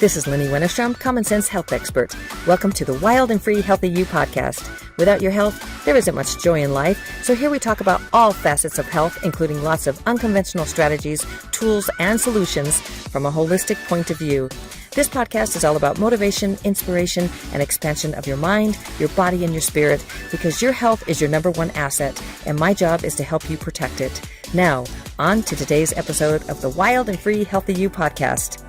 This is Lenny Wennerstrom, Common Sense Health Expert. Welcome to the Wild and Free Healthy You podcast. Without your health, there isn't much joy in life, so here we talk about all facets of health, including lots of unconventional strategies, tools, and solutions from a holistic point of view. This podcast is all about motivation, inspiration, and expansion of your mind, your body, and your spirit, because your health is your number one asset, and my job is to help you protect it. Now, on to today's episode of the Wild and Free Healthy You podcast.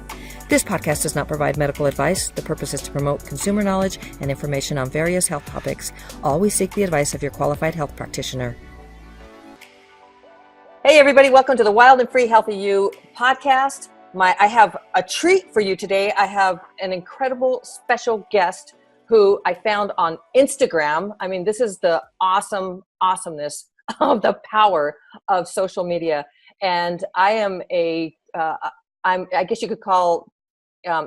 This podcast does not provide medical advice. The purpose is to promote consumer knowledge and information on various health topics. Always seek the advice of your qualified health practitioner. Hey everybody, welcome to the Wild and Free Healthy You podcast. I have a treat for you today. I have an incredible special guest who I found on Instagram. I mean, this is the awesomeness of the power of social media. And I am I guess you could call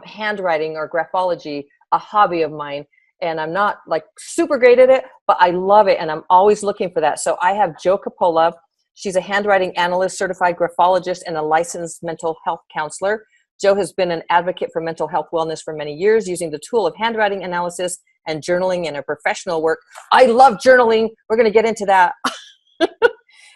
handwriting or graphology a hobby of mine, and I'm not like super great at it, but I love it, and I'm always looking for that. So I have Jo Coppola. She's a handwriting analyst, certified graphologist, and a licensed mental health counselor. Jo has been an advocate for mental health wellness for many years, using the tool of handwriting analysis and journaling in her professional work. I love journaling. We're going to get into that.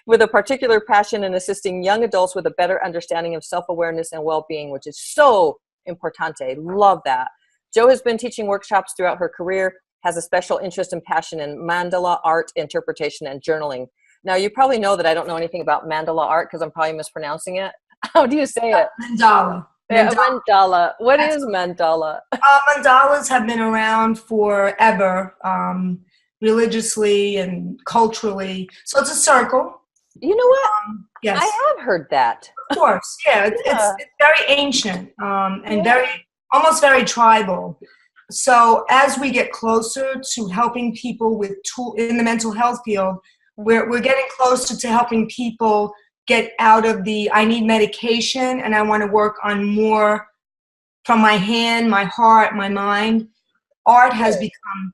With a particular passion in assisting young adults with a better understanding of self-awareness and well-being, which is so importante. Love that. Jo has been teaching workshops throughout her career, has a special interest and passion in mandala art, interpretation, and journaling. Now, you probably know that I don't know anything about mandala art because I'm probably mispronouncing it. How do you say it? Mandala. Yeah, mandala. What is mandala? Mandalas have been around forever, religiously and culturally. So it's a circle. You know what? Yes. I have heard that. Of course. Yeah. It's very ancient and almost very tribal. So as we get closer to helping people with in the mental health field, we're getting closer to helping people get out of the I need medication and I want to work on more from my hand, my heart, my mind. Art has become.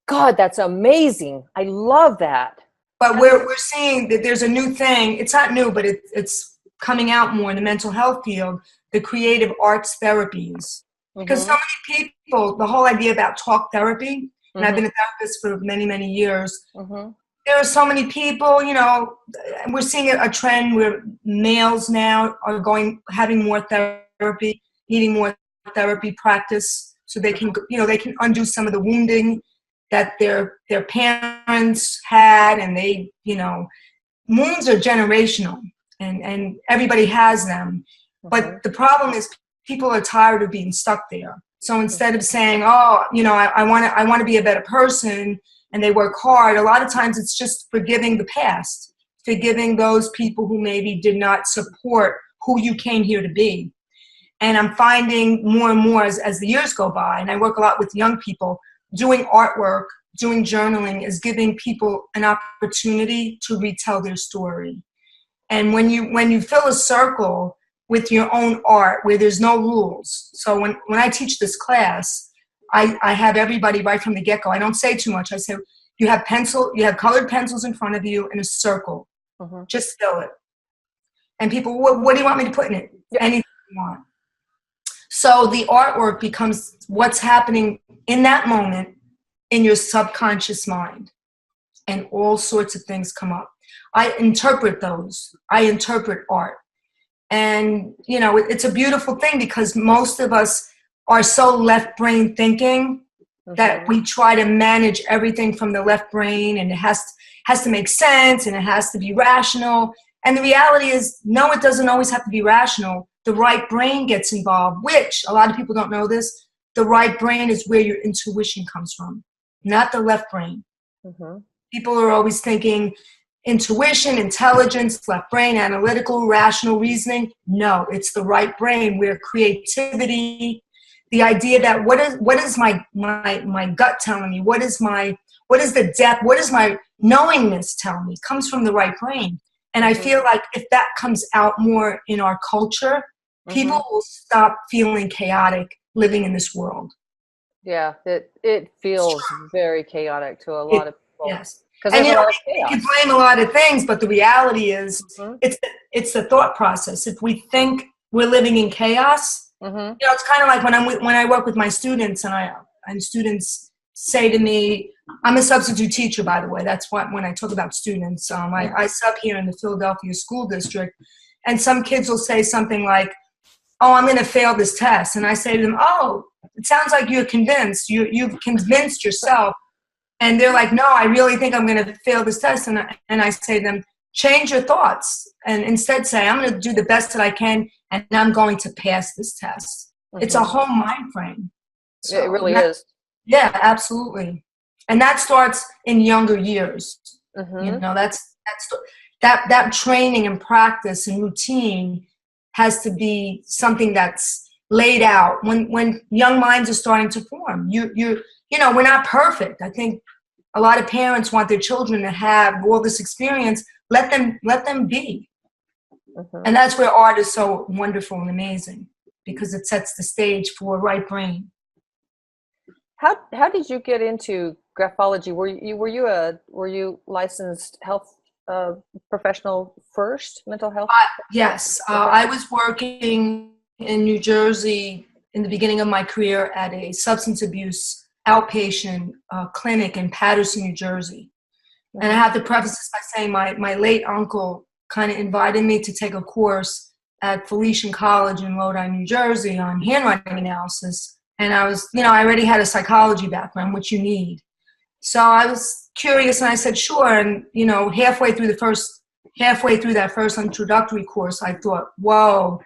God, that's amazing. I love that. But we're seeing that there's a new thing. It's not new, but it's coming out more in the mental health field, the creative arts therapies. Because so many people, the whole idea about talk therapy, and I've been a therapist for many, many years, there are so many people, we're seeing a trend where males now are having more therapy, needing more therapy practice so they can, they can undo some of the wounding that their parents had, and they, wounds are generational and everybody has them. But the problem is people are tired of being stuck there. So instead of saying, I want to be a better person, and they work hard, a lot of times it's just forgiving the past, forgiving those people who maybe did not support who you came here to be. And I'm finding more and more as the years go by, and I work a lot with young people, doing artwork, doing journaling is giving people an opportunity to retell their story. And when you fill a circle with your own art where there's no rules. So when I teach this class, I have everybody right from the get-go. I don't say too much. I say, you have colored pencils in front of you in a circle. Just fill it. And people, what do you want me to put in it? Anything you want. So the artwork becomes what's happening in that moment in your subconscious mind. And all sorts of things come up. I interpret those. I interpret art. And, it's a beautiful thing because most of us are so left brain thinking that we try to manage everything from the left brain, and it has to make sense, and it has to be rational. And the reality is, no, it doesn't always have to be rational. The right brain gets involved, which a lot of people don't know this. The right brain is where your intuition comes from, not the left brain. People are always thinking intuition, intelligence, left brain, analytical, rational reasoning. No, it's the right brain where creativity, the idea that what is my gut telling me? What is the depth? What is my knowingness telling me? Comes from the right brain. And I feel like if that comes out more in our culture, people will stop feeling chaotic living in this world. Yeah, it feels very chaotic to a lot of people. Yes. And you can blame a lot of things, but the reality is it's the thought process. If we think we're living in chaos, Mm-hmm. You know, it's kind of like when I work with my students, and students say to me, I'm a substitute teacher, by the way. That's what, when I talk about students, I sub here in the Philadelphia school district, and some kids will say something like, oh, I'm going to fail this test. And I say to them, oh, it sounds like you're convinced. You've convinced yourself. And they're like, no, I really think I'm going to fail this test. And I say to them, change your thoughts and instead say, I'm going to do the best that I can, and I'm going to pass this test. Mm-hmm. It's a whole mind frame. So it really is. Yeah, absolutely. And that starts in younger years. Mm-hmm. You know, that training and practice and routine has to be something that's laid out when young minds are starting to form. You know, we're not perfect. I think a lot of parents want their children to have all this experience. Let them be. Mm-hmm. And that's where art is so wonderful and amazing, because it sets the stage for right brain. How did you get into graphology? Were you licensed health professional first, mental health? Yes, I was working in New Jersey in the beginning of my career at a substance abuse outpatient clinic in Paterson, New Jersey. And I have to preface this by saying my late uncle kind of invited me to take a course at Felician College in Lodi, New Jersey on handwriting analysis. And I was, you know, I already had a psychology background, which you need. So I was curious and I said, sure. And, you know, halfway through that first introductory course, I thought, whoa,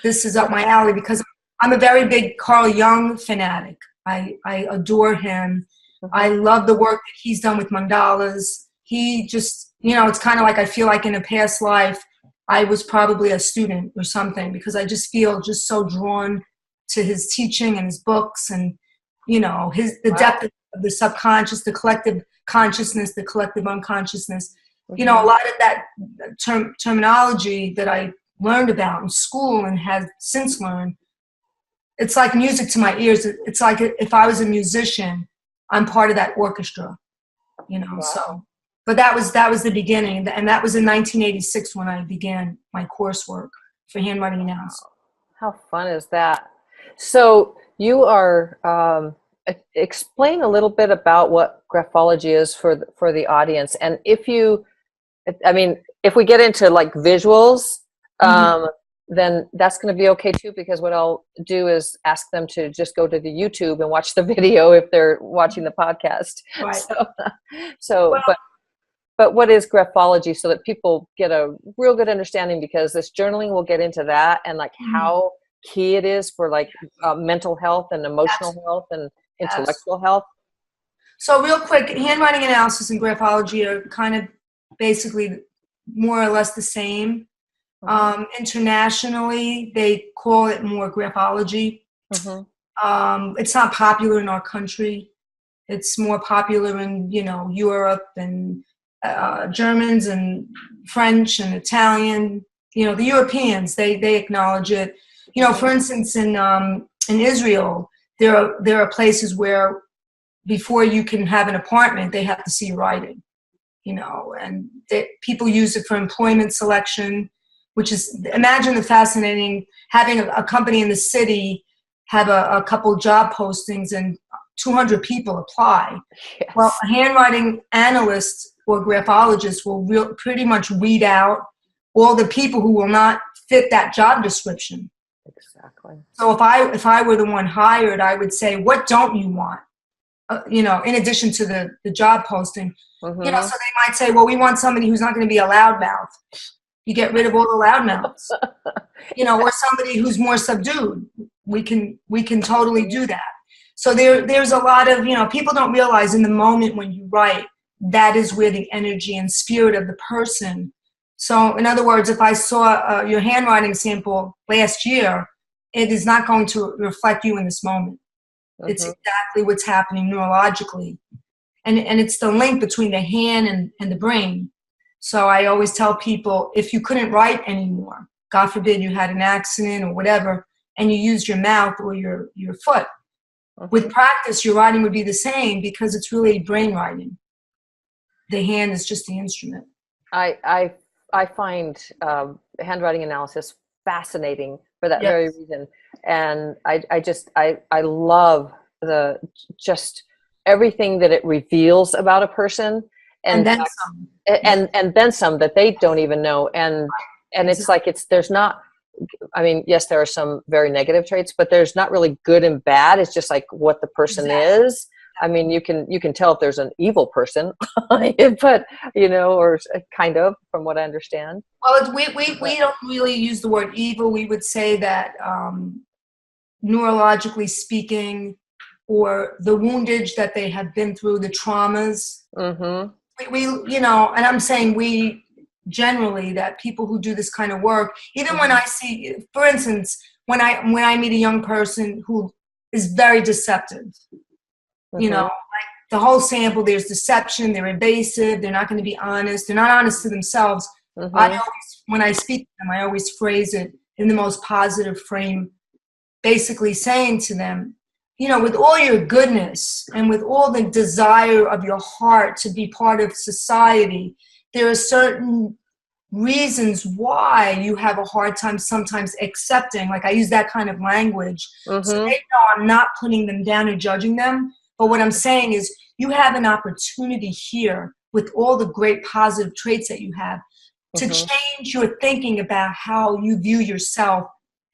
this is up my alley, because I'm a very big Carl Jung fanatic. I adore him. I love the work that he's done with mandalas. He just, you know, it's kind of like I feel like in a past life, I was probably a student or something, because I just feel just so drawn to his teaching and his books, and, you know, the depth of the subconscious, the collective consciousness, the collective unconsciousness. You know, a lot of that terminology that I learned about in school and have since learned, it's like music to my ears. It's like if I was a musician, I'm part of that orchestra, you know. Wow. So, but that was the beginning, and that was in 1986 when I began my coursework for handwriting analysis. How fun is that? So you are explain a little bit about what graphology is for the audience, and if we get into like visuals, then that's going to be okay too, because what I'll do is ask them to just go to the YouTube and watch the video if they're watching the podcast. Right. But what is graphology, so that people get a real good understanding, because this journaling, will get into that, and like how key it is for like mental health and emotional health and intellectual health. So real quick, handwriting analysis and graphology are kind of basically more or less the same. Internationally, they call it more graphology. It's not popular in our country. It's more popular in, you know, Europe and Germans and French and Italian. You know, the Europeans, they acknowledge it. You know, for instance, in Israel, there are places where before you can have an apartment, they have to see your writing. You know, and people use it for employment selection, which is, imagine the fascinating, having a company in the city have a couple job postings and 200 people apply. Yes. Well, a handwriting analyst or graphologist will pretty much weed out all the people who will not fit that job description. Exactly. So if I were the one hired, I would say, what don't you want? You know, in addition to the job posting. You know, so they might say, well, we want somebody who's not going to be a loudmouth. You get rid of all the loudmouths. You know, or somebody who's more subdued. We can totally do that. So there's a lot of, you know, people don't realize in the moment when you write, that is where the energy and spirit of the person. So in other words, if I saw your handwriting sample last year, it is not going to reflect you in this moment. It's exactly what's happening neurologically. And it's the link between the hand and the brain. So I always tell people, if you couldn't write anymore, God forbid you had an accident or whatever, and you used your mouth or your foot, with practice, your writing would be the same, because it's really brain writing. The hand is just the instrument. I find handwriting analysis fascinating for that Yes. very reason. And I love just everything that it reveals about a person, And then some. and then some that they don't even know. And it's like, there's not, I mean, yes, there are some very negative traits, but there's not really good and bad. It's just like what the person is. I mean, you can tell if there's an evil person, but or kind of, from what I understand. Well, we don't really use the word evil. We would say that neurologically speaking, or the woundage that they have been through, the traumas. Mm-hmm. We and I'm saying we generally, that people who do this kind of work, even when I see, for instance, when I meet a young person who is very deceptive, like the whole sample, there's deception, they're evasive, they're not going to be honest, they're not honest to themselves. When I speak to them, I always phrase it in the most positive frame, basically saying to them, with all your goodness and with all the desire of your heart to be part of society, there are certain reasons why you have a hard time sometimes accepting. Like, I use that kind of language. So they know I'm not putting them down or judging them. But what I'm saying is, you have an opportunity here with all the great positive traits that you have to change your thinking about how you view yourself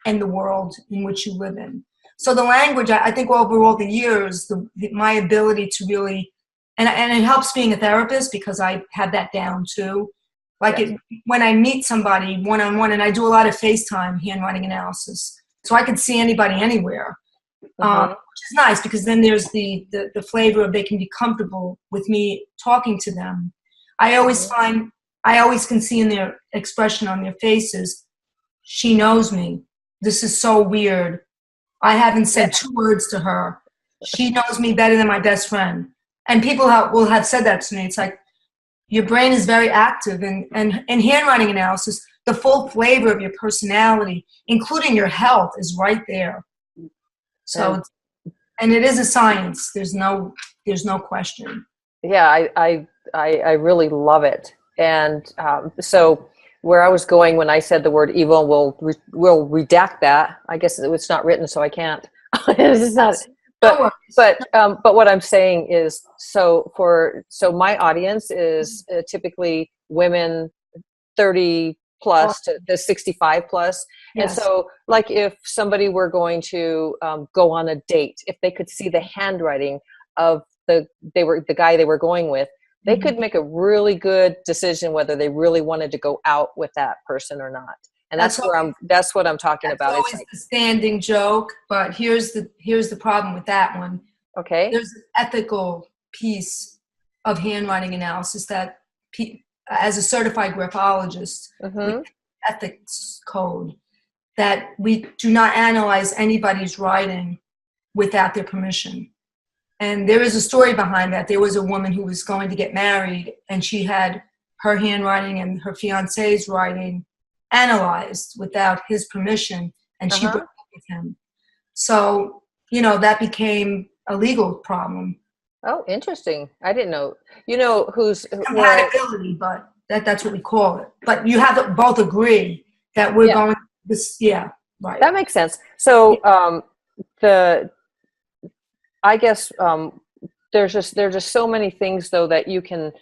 and the world in which you live in. So the language, I think over all the years, my ability to really, and it helps being a therapist because I have that down too. Like when I meet somebody one-on-one, and I do a lot of FaceTime handwriting analysis, so I can see anybody anywhere, which is nice because then there's the flavor of they can be comfortable with me talking to them. I always can see in their expression on their faces, she knows me. This is so weird. I haven't said 2 words to her. She knows me better than my best friend. And people will have said that to me. It's like, your brain is very active, and in handwriting analysis, the full flavor of your personality, including your health, is right there. So, and it is a science. There's no question. Yeah, I really love it. And so where I was going when I said the word evil, we'll redact that. I guess it's not written, so I can't. It's not. But what I'm saying is, so my audience is typically women 30 plus to 65 plus. Yes. And so, like, if somebody were going to go on a date, if they could see the handwriting of the guy they were going with, they could make a really good decision whether they really wanted to go out with that person or not. And that's what I'm talking about. It's always the standing joke, but here's the problem with that one. Okay. There's an ethical piece of handwriting analysis that, as a certified graphologist, ethics code, that we do not analyze anybody's writing without their permission. And there is a story behind that. There was a woman who was going to get married, and she had her handwriting and her fiance's writing analyzed without his permission, and she broke up with him. So, that became a legal problem. Oh, interesting. I didn't know. Who's compatibility, but that's what we call it. But you have to both agree that we're going this. Yeah, right. That makes sense. So I guess there's just so many things though that you can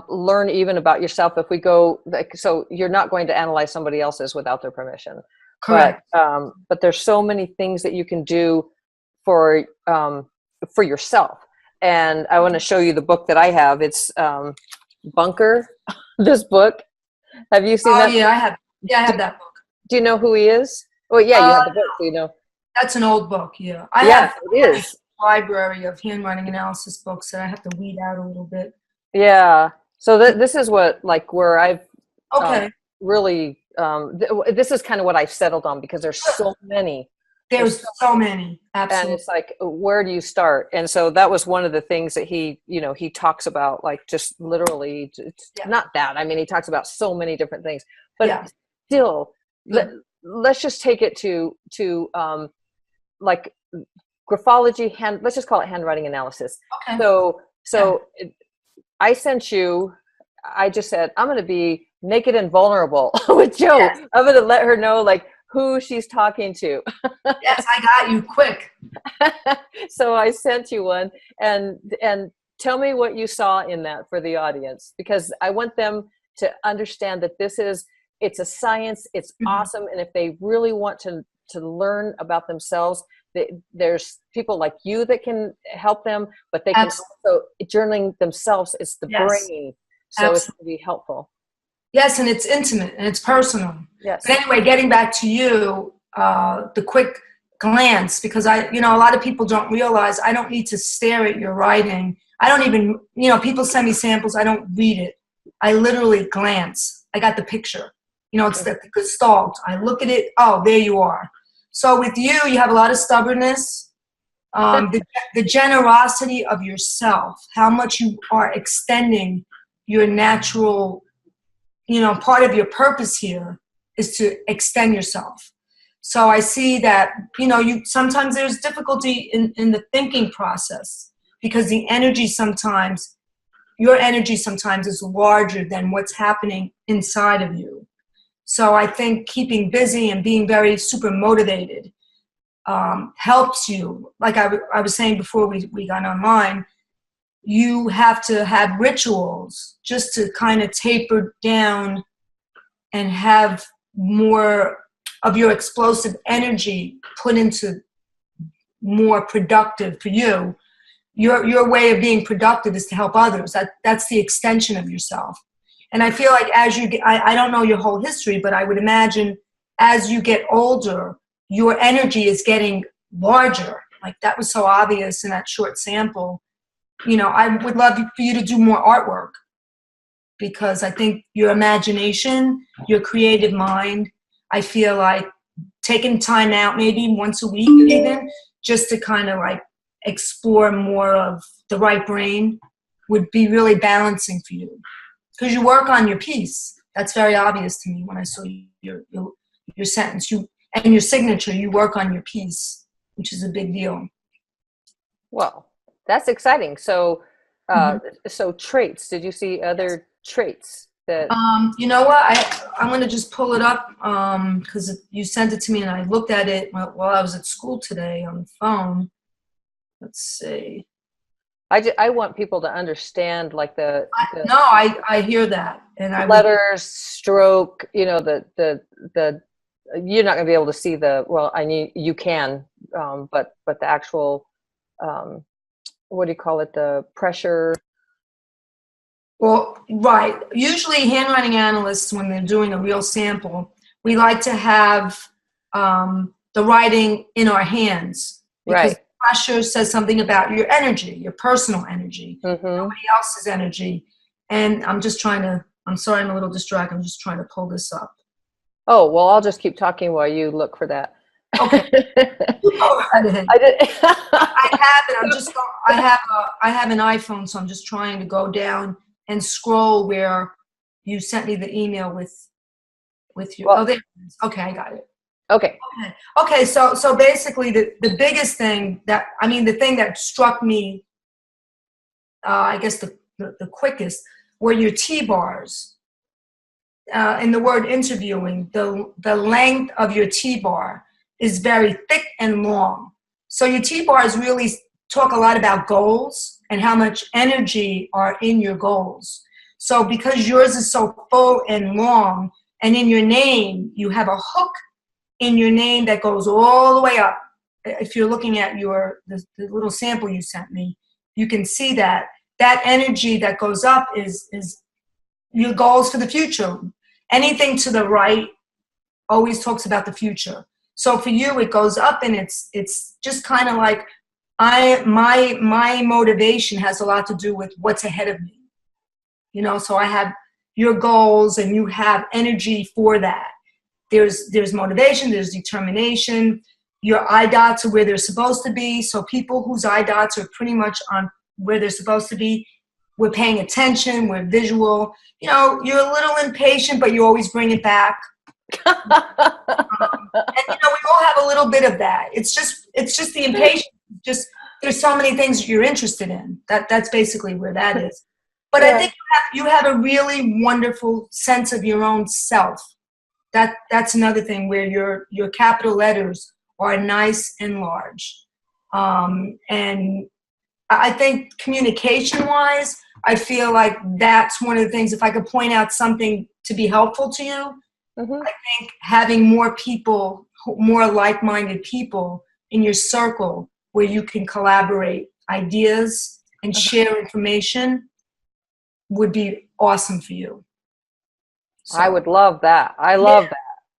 learn even about yourself. If we go so you're not going to analyze somebody else's without their permission. Correct. But there's so many things that you can do for yourself. And I want to show you the book that I have. It's Bunker. This book. Have you seen that? Yeah, I have. Yeah, I have that book. Do you know who he is? Oh, yeah, you have the book. So you know. That's an old book. Yeah, it is. Library of handwriting analysis books that I have to weed out a little bit. Yeah. So this is where I've really this is kind of what I've settled on, because there's so many. There's so many. Absolutely. And it's like, where do you start? And so that was one of the things that he talks about, like, just literally, not that. I mean, he talks about so many different things, but still, let's just take it to like graphology, let's just call it handwriting analysis. Okay. So I sent you, I just said, I'm going to be naked and vulnerable with Jo. Yes. I'm going to let her know, like, who she's talking to. Yes, I got you quick. So I sent you one, and tell me what you saw in that for the audience, because I want them to understand that it's a science, it's awesome. And if they really want to learn about themselves, there's people like you that can help them, but they can also, journaling themselves is the brain. So it's going to be helpful. Yes, and it's intimate and it's personal. Yes. But anyway, getting back to you, the quick glance, because a lot of people don't realize I don't need to stare at your writing. I don't even, people send me samples. I don't read it. I literally glance. I got the picture. It's the gestalt. I look at it. Oh, there you are. So with you have a lot of stubbornness, the generosity of yourself, how much you are extending your natural, part of your purpose here is to extend yourself. So I see that, sometimes there's difficulty in the thinking process, because the energy sometimes, your energy sometimes is larger than what's happening inside of you. So I think keeping busy and being very super motivated helps you. Like I was saying before we got online, you have to have rituals just to kind of taper down and have more of your explosive energy put into more productive for you. Your way of being productive is to help others. That's the extension of yourself. And I feel like as you get, I don't know your whole history, but I would imagine as you get older, your energy is getting larger. Like that was so obvious in that short sample. I would love for you to do more artwork, because I think your imagination, your creative mind, I feel like taking time out maybe once a week even, just to kind of like explore more of the right brain would be really balancing for you. Because you work on your piece. That's very obvious to me when I saw your sentence. And your signature, you work on your piece, which is a big deal. Well, that's exciting. So, so traits. Did you see other traits that? You know what? I'm going to just pull it up because you sent it to me and I looked at it while I was at school today on the phone. Let's see. I want people to understand like I hear that, and I letters, stroke. The you're not going to be able to see you can, but the actual what do you call it? The pressure. Well, right. Usually, handwriting analysts, when they're doing a real sample, we like to have the writing in our hands, because right. Pressure says something about your energy, your personal energy, nobody else's energy. And I'm sorry, I'm a little distracted. I'm just trying to pull this up. Oh, well, I'll just keep talking while you look for that. Okay. I have an iPhone, so I'm just trying to go down and scroll where you sent me the email with you. There it is. Okay, I got it. Okay. So basically, the biggest thing the thing that struck me, I guess the quickest, were your T-bars. In the word interviewing, the length of your T-bar is very thick and long. So your T-bars really talk a lot about goals and how much energy are in your goals. So because yours is so full and long, and in your name, you have a hook in your name that goes all the way up. If you're looking at the little sample you sent me, you can see that energy that goes up is your goals for the future. Anything to the right always talks about the future. So for you, it goes up, and it's just kind of like my motivation has a lot to do with what's ahead of me. So I have your goals, and you have energy for that. There's motivation, there's determination. Your eye dots are where they're supposed to be. So people whose eye dots are pretty much on where they're supposed to be, we're paying attention, we're visual. You're a little impatient, but you always bring it back. And we all have a little bit of that. It's just the impatience. Just there's so many things you're interested in. That's basically where that is. But I think you have a really wonderful sense of your own self that's another thing where your capital letters are nice and large. And I think communication-wise, I feel like that's one of the things. If I could point out something to be helpful to you, I think having more people, more like-minded people in your circle where you can collaborate ideas and share information would be awesome for you. So, I would love that. I love that.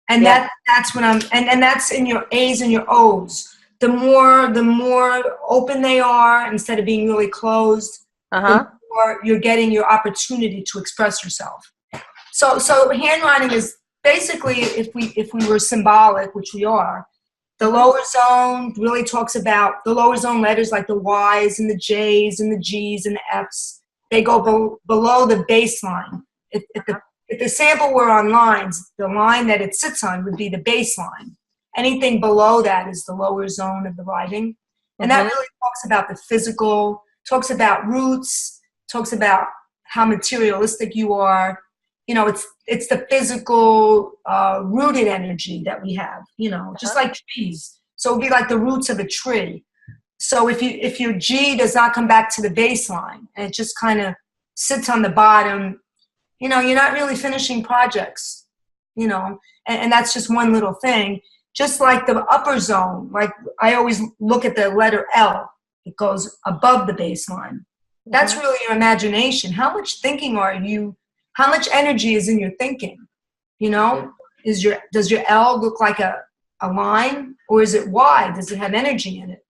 And that's what and that's in your A's and your O's. The more open they are, instead of being really closed, the more you're getting your opportunity to express yourself. So handwriting is basically, if we were symbolic, which we are, the lower zone really talks about the lower zone letters, like the Y's and the J's and the G's and the F's. They go below the baseline. If the sample were on lines, the line that it sits on would be the baseline. Anything below that is the lower zone of the writing. And that really talks about the physical, talks about roots, talks about how materialistic you are. You know, it's the physical rooted energy that we have, you know, just like trees. So it'd be like the roots of a tree. So if your G does not come back to the baseline and it just kind of sits on the bottom, you know, you're not really finishing projects, you know, and that's just one little thing. Just like the upper zone, like I always look at the letter L, it goes above the baseline. That's really your imagination. How much thinking are you? How much energy is in your thinking? You know, does your L look like a line, or is it wide? Does it have energy in it?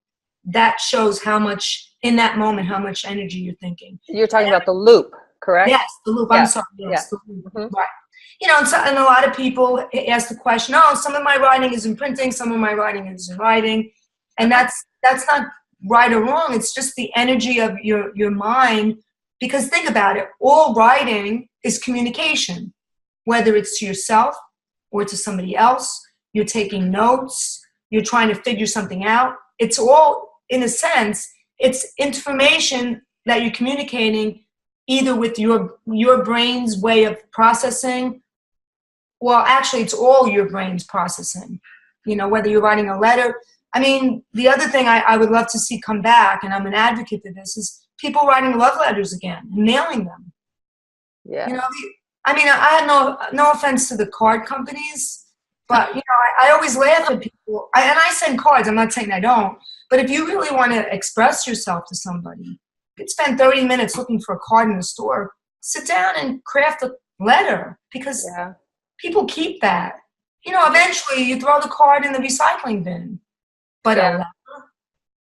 That shows how much, in that moment, how much energy you're thinking. You're talking about the loop, correct? Yes, the loop. I'm sorry. Yes, the loop. Right. You know, and a lot of people ask the question, oh, some of my writing is in printing, some of my writing is in writing. And that's not right or wrong. It's just the energy of your mind. Because think about it, all writing is communication, whether it's to yourself or to somebody else. You're taking notes, you're trying to figure something out. It's all, in a sense, it's information that you're communicating either with your brain's way of processing. Well, actually, it's all your brain's processing. You know, whether you're writing a letter. I mean, the other thing I would love to see come back, and I'm an advocate for this, is people writing love letters again, mailing them. Yeah. You know, I mean, I have no offense to the card companies, but, you know, I always laugh at people. And I send cards. I'm not saying I don't. But if you really want to express yourself to somebody, you could spend 30 minutes looking for a card in the store. Sit down and craft a letter, because people keep that. You know, eventually you throw the card in the recycling bin. But a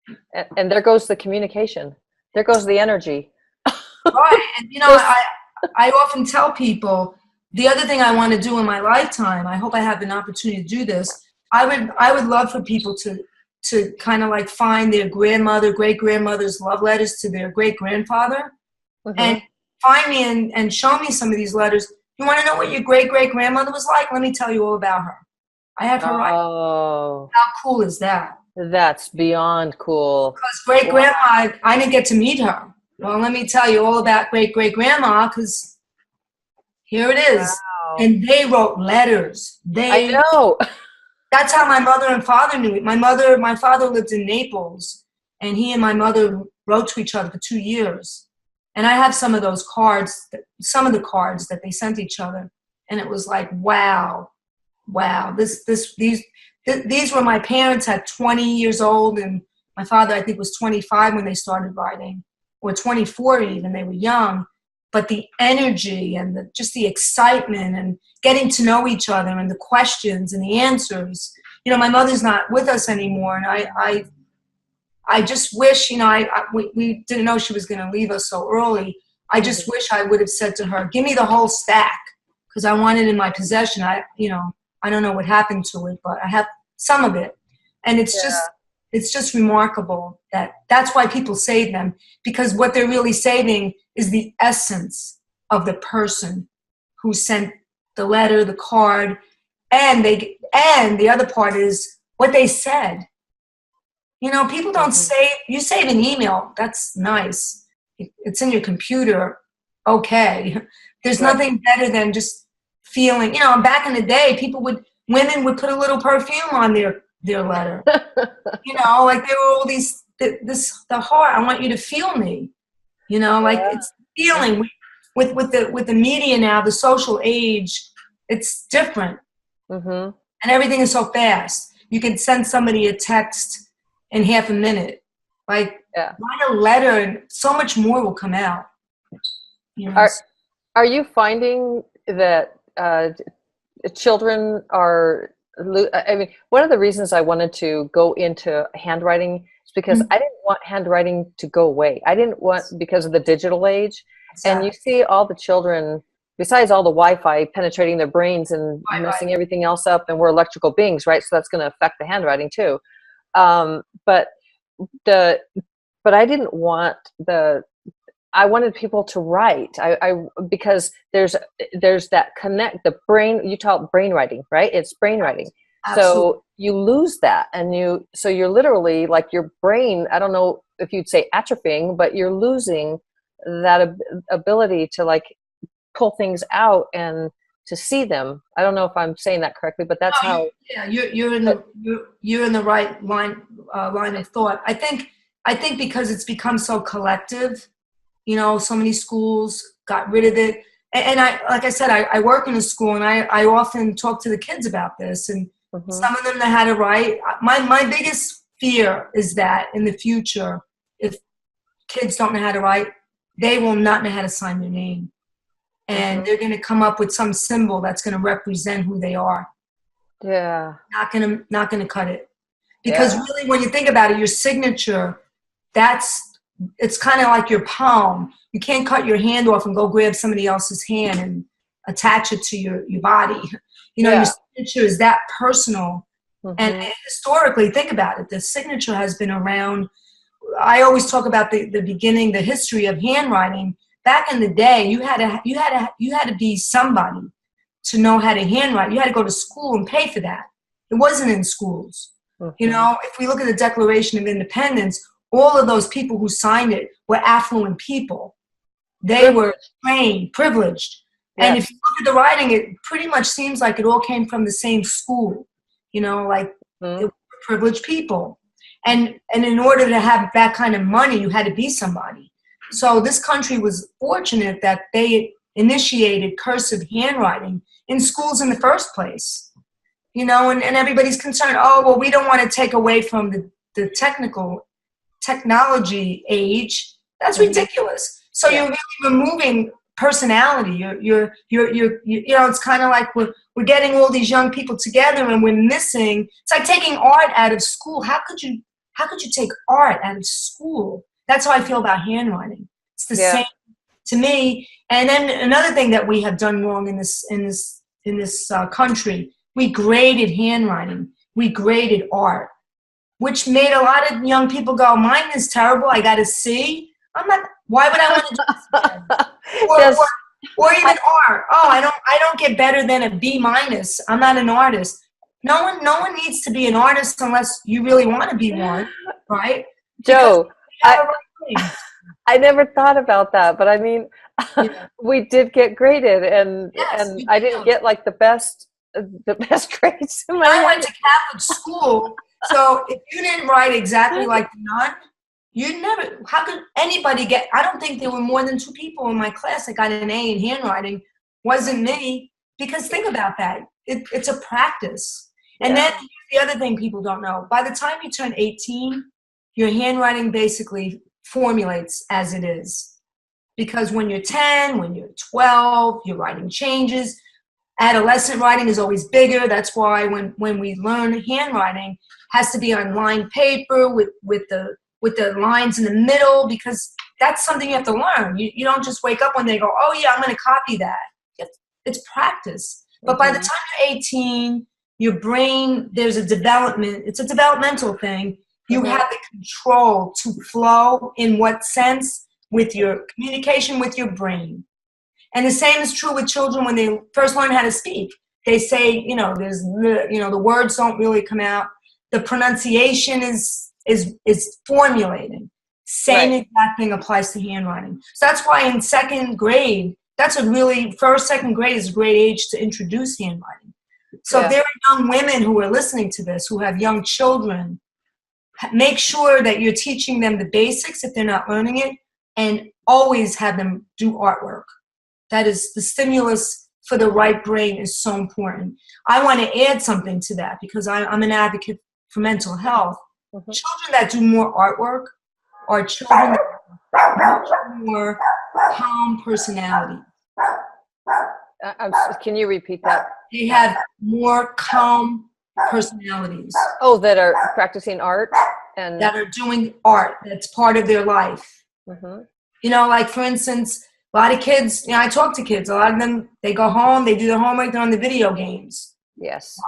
letter? And there goes the communication. There goes the energy. Right. And, you know, I often tell people, the other thing I want to do in my lifetime, I hope I have an opportunity to do this, I would love for people to kind of like find their grandmother, great-grandmother's love letters to their great-grandfather and find me and show me some of these letters. You want to know what your great-great-grandmother was like? Let me tell you all about her. I have her right. How cool is that? That's beyond cool. Because great-grandma, I didn't get to meet her. Well, let me tell you all about great-great-grandma, because here it is. Wow. And they wrote letters. I know. That's how my mother and father knew it. My father lived in Naples, and he and my mother wrote to each other for 2 years. And I have some of those cards, some of the cards that they sent each other, and it was like, wow, these were my parents at 20 years old, and my father, I think, was 25 when they started writing, or 24 even. They were young. But the energy and just the excitement and getting to know each other and the questions and the answers. You know, my mother's not with us anymore, and I just wish, you know, we didn't know she was going to leave us so early. I just wish I would have said to her, give me the whole stack, because I want it in my possession. I don't know what happened to it, but I have some of it. And it's just remarkable that's why people save them, because what they're really saving is the essence of the person who sent the letter, the card, and the other part is what they said. You know, people don't you save an email, that's nice. It's in your computer, okay. There's nothing better than just feeling. Back in the day, women would put a little perfume on their letter. Like there were all these, the heart, I want you to feel me. Like it's feeling. With the media now, the social age, it's different. And everything is so fast. You can send somebody a text in half a minute. Like, write a letter and so much more will come out. Are you finding that children are, I mean, one of the reasons I wanted to go into handwriting is because I didn't want handwriting to go away. I didn't want, because of the digital age. Exactly. And you see all the children, besides all the Wi-Fi penetrating their brains and messing everything else up, and we're electrical beings, right? So that's going to affect the handwriting too. But I didn't want I wanted people to write. Because there's that connect, the brain, you call it brain writing, right? It's brain writing. Absolutely. So you lose that, and so you're literally, like, your brain, I don't know if you'd say atrophying, but you're losing that ability to, like, pull things out and to see them. I don't know if I'm saying that correctly, but that's how. Yeah, you're in the right line of thought. I think because it's become so collective, so many schools got rid of it. And like I said, I work in a school, and I often talk to the kids about this, and some of them know how to write. My biggest fear is that in the future, if kids don't know how to write, they will not know how to sign their name. And they're going to come up with some symbol that's going to represent who they are. Yeah. Not going to cut it. Because really, when you think about it, your signature, it's kind of like your palm. You can't cut your hand off and go grab somebody else's hand and attach it to your body. Your signature is that personal. And historically, think about it. The signature has been around. I always talk about the beginning, the history of handwriting. Back in the day, you had to be somebody to know how to handwrite. You had to go to school and pay for that. It wasn't in schools. If we look at the Declaration of Independence, all of those people who signed it were affluent people. They were trained, privileged. And if you look at the writing, it pretty much seems like it all came from the same school. They were privileged people. And in order to have that kind of money, you had to be somebody. So this country was fortunate that they initiated cursive handwriting in schools in the first place. And everybody's concerned, we don't want to take away from the technology age. That's ridiculous. So you're really removing personality. It's kind of like we're getting all these young people together, and we're missing. It's like taking art out of school. How could you take art out of school? That's how I feel about handwriting. It's the same to me. And then another thing that we have done wrong in this country, we graded handwriting. We graded art, which made a lot of young people go, "Mine is terrible. I got a C." I'm not. Why would I want to do this? Or even art. I don't get better than a B minus. I'm not an artist. No one needs to be an artist unless you really want to be one, right? Joe, I never thought about that, but I mean, we did get graded, and I didn't get like the best grades in my life. I went to Catholic school, so if you didn't write exactly like the nun, how could anybody get? I don't think there were more than 2 people in my class that got an A in handwriting. Wasn't me, because think about that. It's a practice. And then the other thing people don't know, by the time you turn 18, your handwriting basically formulates as it is. Because when you're 10, when you're 12, your writing changes. Adolescent writing is always bigger. That's why when we learn handwriting, it has to be on lined paper with the lines in the middle, because that's something you have to learn. You don't just wake up one day and go, "Oh yeah, I'm going to copy that." It's practice. But by the time you're 18, your brain, it's a developmental thing. You have the control to flow in what sense with your communication with your brain. And the same is true with children when they first learn how to speak. They say, the words don't really come out. The pronunciation is formulating. Same exact thing applies to handwriting. So that's why in second grade, that's a really, first, second grade is a great age to introduce handwriting. So if there are young women who are listening to this, who have young children, make sure that you're teaching them the basics if they're not learning it, and always have them do artwork. That is, the stimulus for the right brain is so important. I want to add something to that because I'm an advocate for mental health. Children that do more artwork are children that have much more calm personality. Can you repeat that? They have more calm personalities. Oh, that are practicing art and that are doing art. That's part of their life. You know, like for instance, a lot of kids, you know, I talk to kids, a lot of them, they go home, they do their homework, they're on the video games. Yes.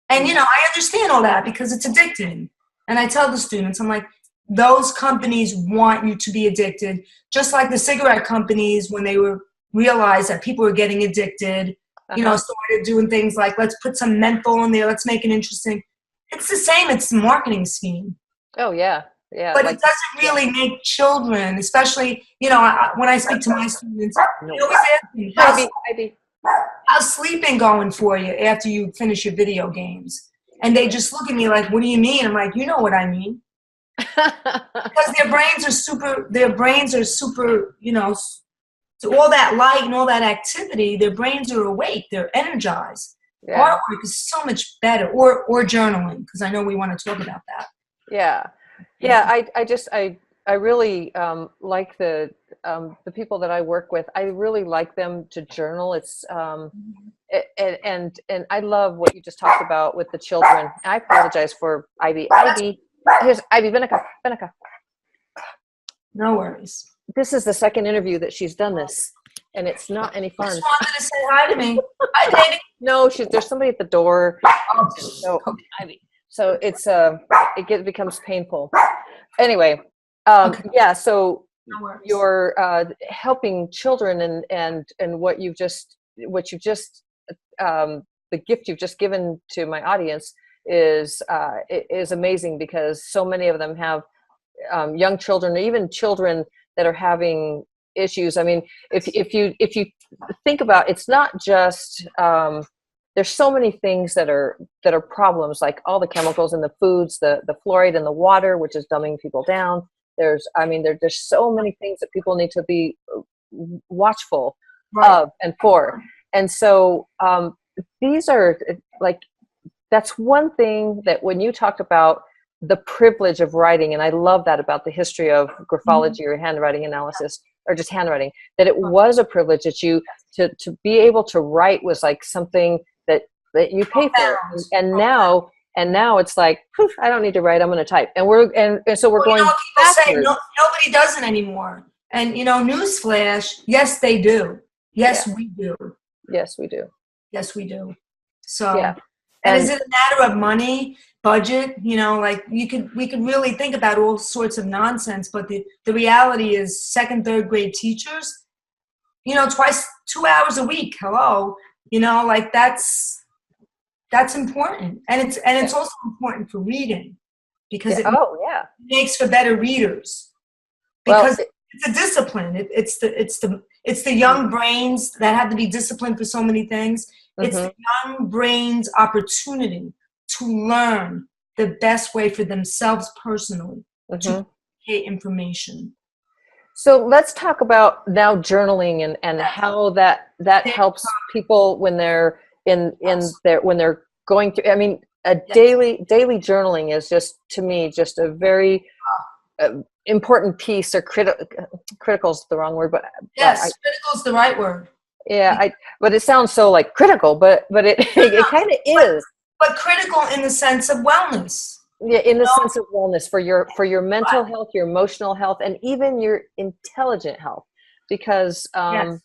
And, you know, I understand all that because it's addicting. And I tell the students, I'm like, those companies want you to be addicted, just like the cigarette companies, when they were realized that people were getting addicted, you know, started doing things like, let's put some menthol in there, let's make it interesting. It's the same, it's the marketing scheme. Oh, yeah. Yeah. But it doesn't really make children, especially, you know, when I speak to my students, they always ask me, how's sleeping going for you after you finish your video games? And they just look at me like, what do you mean? I'm like, you know what I mean. Because their brains are super, you know, to all that light and all that activity, their brains are awake, they're energized. Yeah. Artwork is so much better, or journaling, because I know we want to talk about that. Yeah. Yeah, I really like the people that I work with. I really like them to journal. It's and I love what you just talked about with the children. I apologize for Ivy. Here's Ivy Benica. No worries. This is the second interview that she's done this, and it's not any fun. Just wanted to say hi to me. Hi, Davey. No, there's somebody at the door. So Ivy. So it's becomes painful. Anyway, yeah. So you're helping children, and what you've just the gift you've just given to my audience is amazing, because so many of them have young children, or even children that are having issues. I mean, if you think about, it's not just there's so many things that are problems, like all the chemicals in the foods, the fluoride in the water, which is dumbing people down. There's so many things that people need to be watchful of and for. And so these are like, that's one thing that when you talked about the privilege of writing, and I love that about the history of graphology or handwriting analysis, or just handwriting, that it was a privilege that you to be able to write was like something that you pay for. And now it's like, poof, I don't need to write, I'm going to type. And so we're going backwards. Say, nobody does it anymore. And, you know, newsflash, yes, they do. Yes, we do. Yes, we do. Yes, we do. So, yeah. And is it a matter of money, budget? You know, like we could really think about all sorts of nonsense, but the reality is second, third grade teachers, you know, 2 hours a week. Hello. You know, like that's important. And it's also important for reading, because it makes for better readers, because it's a discipline. It's the young brains that have to be disciplined for so many things. It's the young brain's opportunity to learn the best way for themselves personally to get information. So let's talk about now journaling and how that helps people when they're when they're going through. I mean, daily journaling is just, to me, just a very important piece, or critical is the wrong word, but critical is the right word. Yeah, but it sounds so like critical, but it kind of is. But critical in the sense of wellness. Yeah, in the sense of wellness for your mental health, your emotional health, and even your intelligent health, because you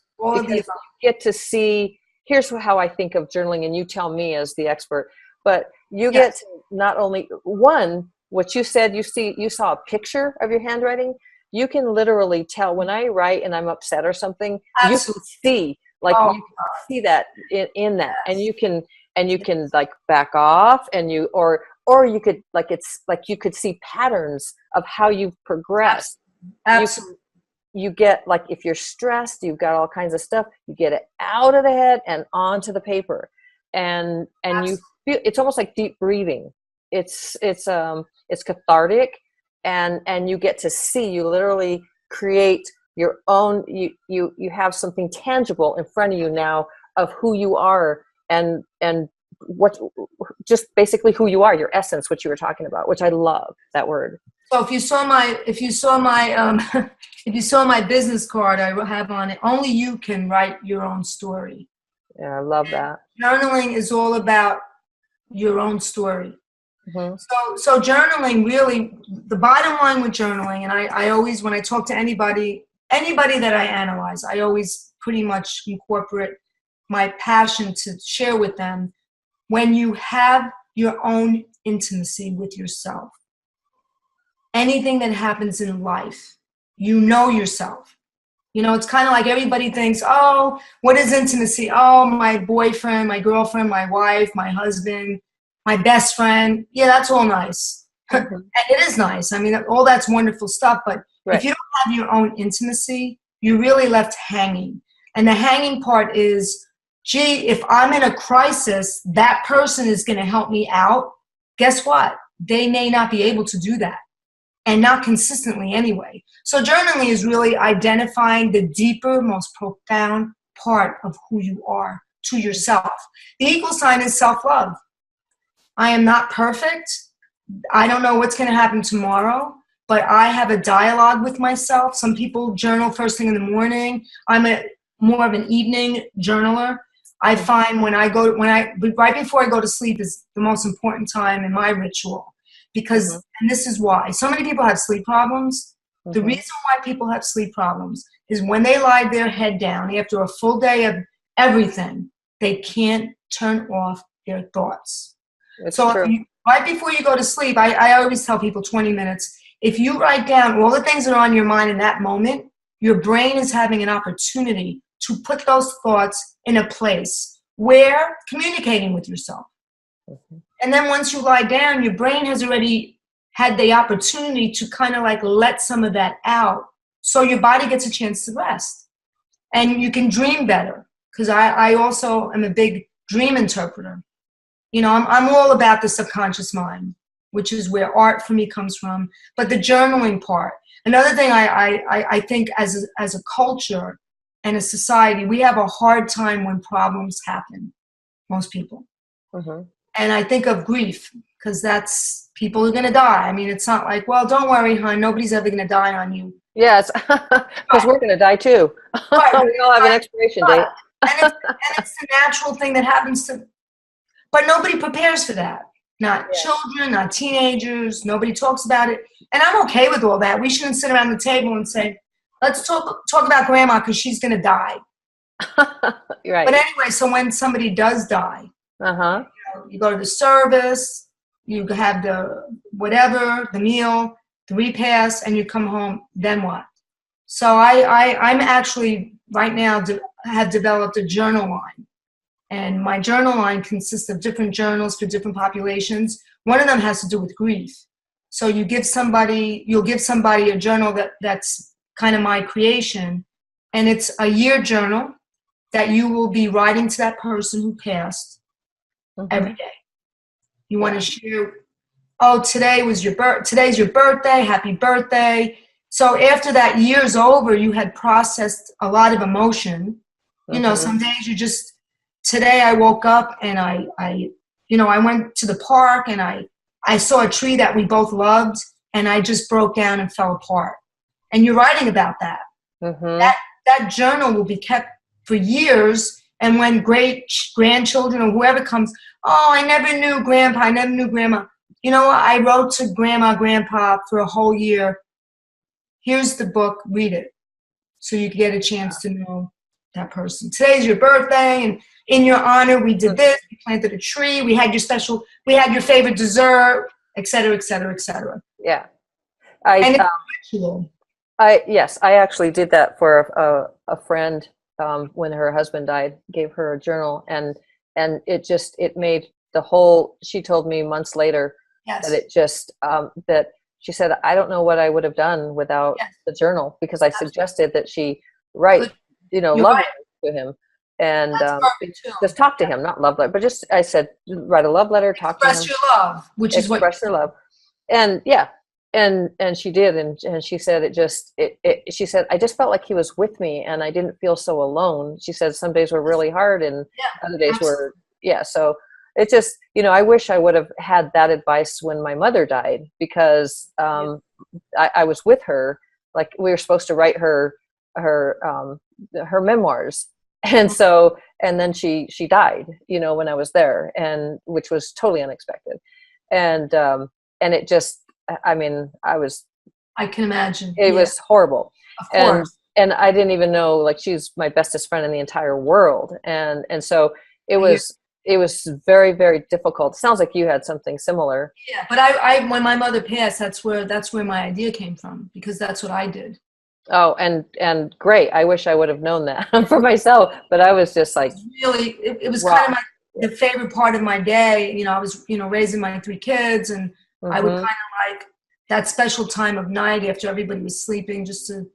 get to see. Here's how I think of journaling, and you tell me as the expert. But you get to not only what you said. You saw a picture of your handwriting. You can literally tell when I write and I'm upset or something. Absolutely. You can see. You can see that in that, and you can like back off, and or you could you could see patterns of how you've progressed. Absolutely. you get, like, if you're stressed, you've got all kinds of stuff, you get it out of the head and onto the paper. And you feel, it's almost like deep breathing. It's cathartic, and you get to see, you literally create your own, you have something tangible in front of you now of who you are, and what, just basically who you are, your essence, what you were talking about, which I love that word. So if you saw my if you saw my business card, I have on it, only you can write your own story. Yeah, I love that. Journaling is all about your own story. Mm-hmm. So journaling, really, the bottom line with journaling, and I always, when I talk to anybody that I analyze, I always pretty much incorporate my passion to share with them. When you have your own intimacy with yourself, anything that happens in life, you know yourself. You know, it's kind of like everybody thinks, oh, what is intimacy? Oh, my boyfriend, my girlfriend, my wife, my husband, my best friend. Yeah, that's all nice. Mm-hmm. And it is nice. I mean, all that's wonderful stuff. But Right. if you don't have your own intimacy, you're really left hanging. And the hanging part is, gee, if I'm in a crisis, that person is going to help me out. Guess what? They may not be able to do that. And not consistently anyway. So journaling is really identifying the deeper, most profound part of who you are to yourself. The equal sign is self-love. I am not perfect. I don't know what's going to happen tomorrow, but I have a dialogue with myself. Some people journal first thing in the morning. I'm more of an evening journaler. I find right before I go to sleep is the most important time in my ritual. Because, Mm-hmm. and this is why, so many people have sleep problems. Mm-hmm. The reason why people have sleep problems is when they lie their head down after a full day of everything, they can't turn off their thoughts. It's so true. Right before you go to sleep, I always tell people 20 minutes. If you write down all the things that are on your mind in that moment, your brain is having an opportunity to put those thoughts in a place where communicating with yourself. Mm-hmm. And then once you lie down, your brain has already had the opportunity to kind of like let some of that out. So your body gets a chance to rest. And you can dream better. Because I also am a big dream interpreter. You know, I'm all about the subconscious mind, which is where art for me comes from. But the journaling part. Another thing I think as a culture and a society, we have a hard time when problems happen. Most people. Mm-hmm. And I think of grief, because that's, people are going to die. I mean, it's not like, well, don't worry, hon, nobody's ever going to die on you. Yes, because we're going to die too. Right. We all have an expiration date. And it's the natural thing that happens to, but nobody prepares for that. Not children, not teenagers, nobody talks about it. And I'm okay with all that. We shouldn't sit around the table and say, let's talk about grandma because she's going to die. Right. But anyway, so when somebody does die, uh-huh. You go to the service, you have the whatever, the meal, the repast, and you come home, then what? So I'm actually right now have developed a journal line. And my journal line consists of different journals for different populations. One of them has to do with grief. So you'll give somebody a journal that's kind of my creation. And it's a year journal that you will be writing to that person who passed. Mm-hmm. Every day. You want to share, oh, today's your birthday, happy birthday. So after that year's over, you had processed a lot of emotion. Mm-hmm. You know, some days today I woke up and I went to the park and I saw a tree that we both loved and I just broke down and fell apart. And you're writing about that. Mm-hmm. That journal will be kept for years. And when great grandchildren or whoever comes, oh, I never knew grandpa, I never knew grandma. You know what? I wrote to grandma, grandpa for a whole year. Here's the book, read it. So you can get a chance to know that person. Today's your birthday, and in your honor, we did this, we planted a tree, we had your favorite dessert, et cetera, et cetera, et cetera. Yeah. And it's ritual. Yes, I actually did that for a friend. When her husband died, gave her a journal, and it made the whole, she told me months later that it just that she said, I don't know what I would have done without Yes, the journal, because I absolutely. suggested that she write, Good. You're love right. letters to him, and That's perfect too. just talk to him, not love letter, but just, I said, write a love letter, talk to Express him, your love, which is what express your love. And yeah, and she did, and she said she said, I just felt like he was with me and I didn't feel so alone. She said some days were really hard and other days were, so it just, I wish I would have had that advice when my mother died, because I was with her, like we were supposed to write her memoirs, and so, and then she died, when I was there, and which was totally unexpected, and it just, I mean, I can imagine. It was horrible. Of course. And I didn't even know, like, she's my bestest friend in the entire world. And so it was very, very difficult. Sounds like you had something similar. Yeah. But I when my mother passed, that's where my idea came from, because that's what I did. Oh, and great. I wish I would have known that for myself, but I was just like, it was kind of the favorite part of my day. I was, raising my 3 kids, and I would kind of like that special time of night after everybody was sleeping, just to,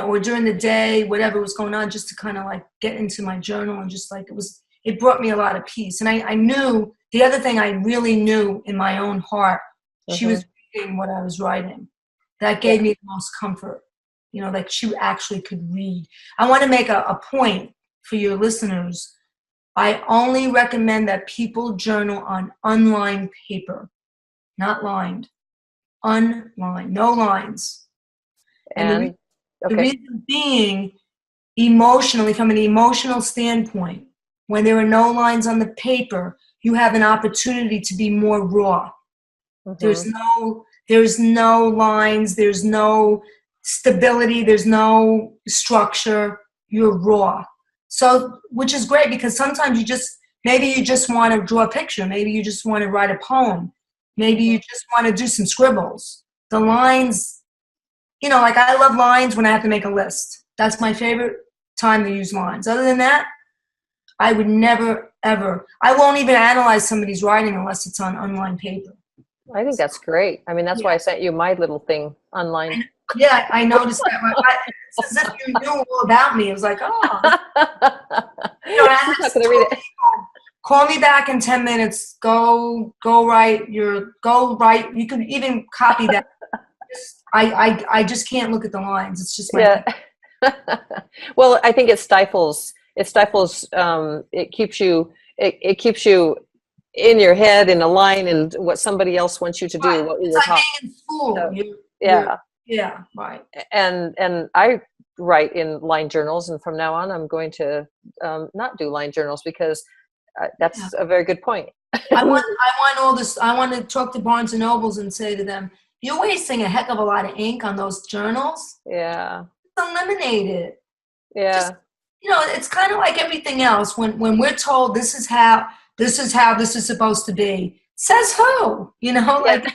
or during the day, whatever was going on, just to kind of like get into my journal, and just like, it brought me a lot of peace. And I knew, the other thing I really knew in my own heart, she was reading what I was writing. That gave me the most comfort, like she actually could read. I want to make a point for your listeners. I only recommend that people journal on unlined paper, not lined. Unlined, no lines. And the reason being, emotionally, from an emotional standpoint, when there are no lines on the paper, you have an opportunity to be more raw. There's no lines, there's no stability, there's no structure. You're raw. So, which is great, because sometimes maybe you just want to draw a picture, maybe you just want to write a poem, maybe you just want to do some scribbles. The lines, like I love lines when I have to make a list. That's my favorite time to use lines. Other than that, I would never, ever. I won't even analyze somebody's writing unless it's on unlined paper. I think that's great. I mean, that's why I sent you my little thing online. Yeah, I noticed that. It's as if you knew all about me. It was like, oh. I have to tell people, call me back in 10 minutes. Go write. You can even copy that. I just can't look at the lines. It's just Well, I think it stifles. It keeps you. It keeps you in your head in a line, and what somebody else wants you to do. What we were taught. Being in school. So, yeah, right. And I write in line journals, and from now on, I'm going to not do line journals, because that's a very good point. I want all this. I want to talk to Barnes and Nobles and say to them, "You're wasting a heck of a lot of ink on those journals. Yeah, eliminate it." Yeah. Just, it's kind of like everything else. When we're told this is how this is supposed to be, says who? Like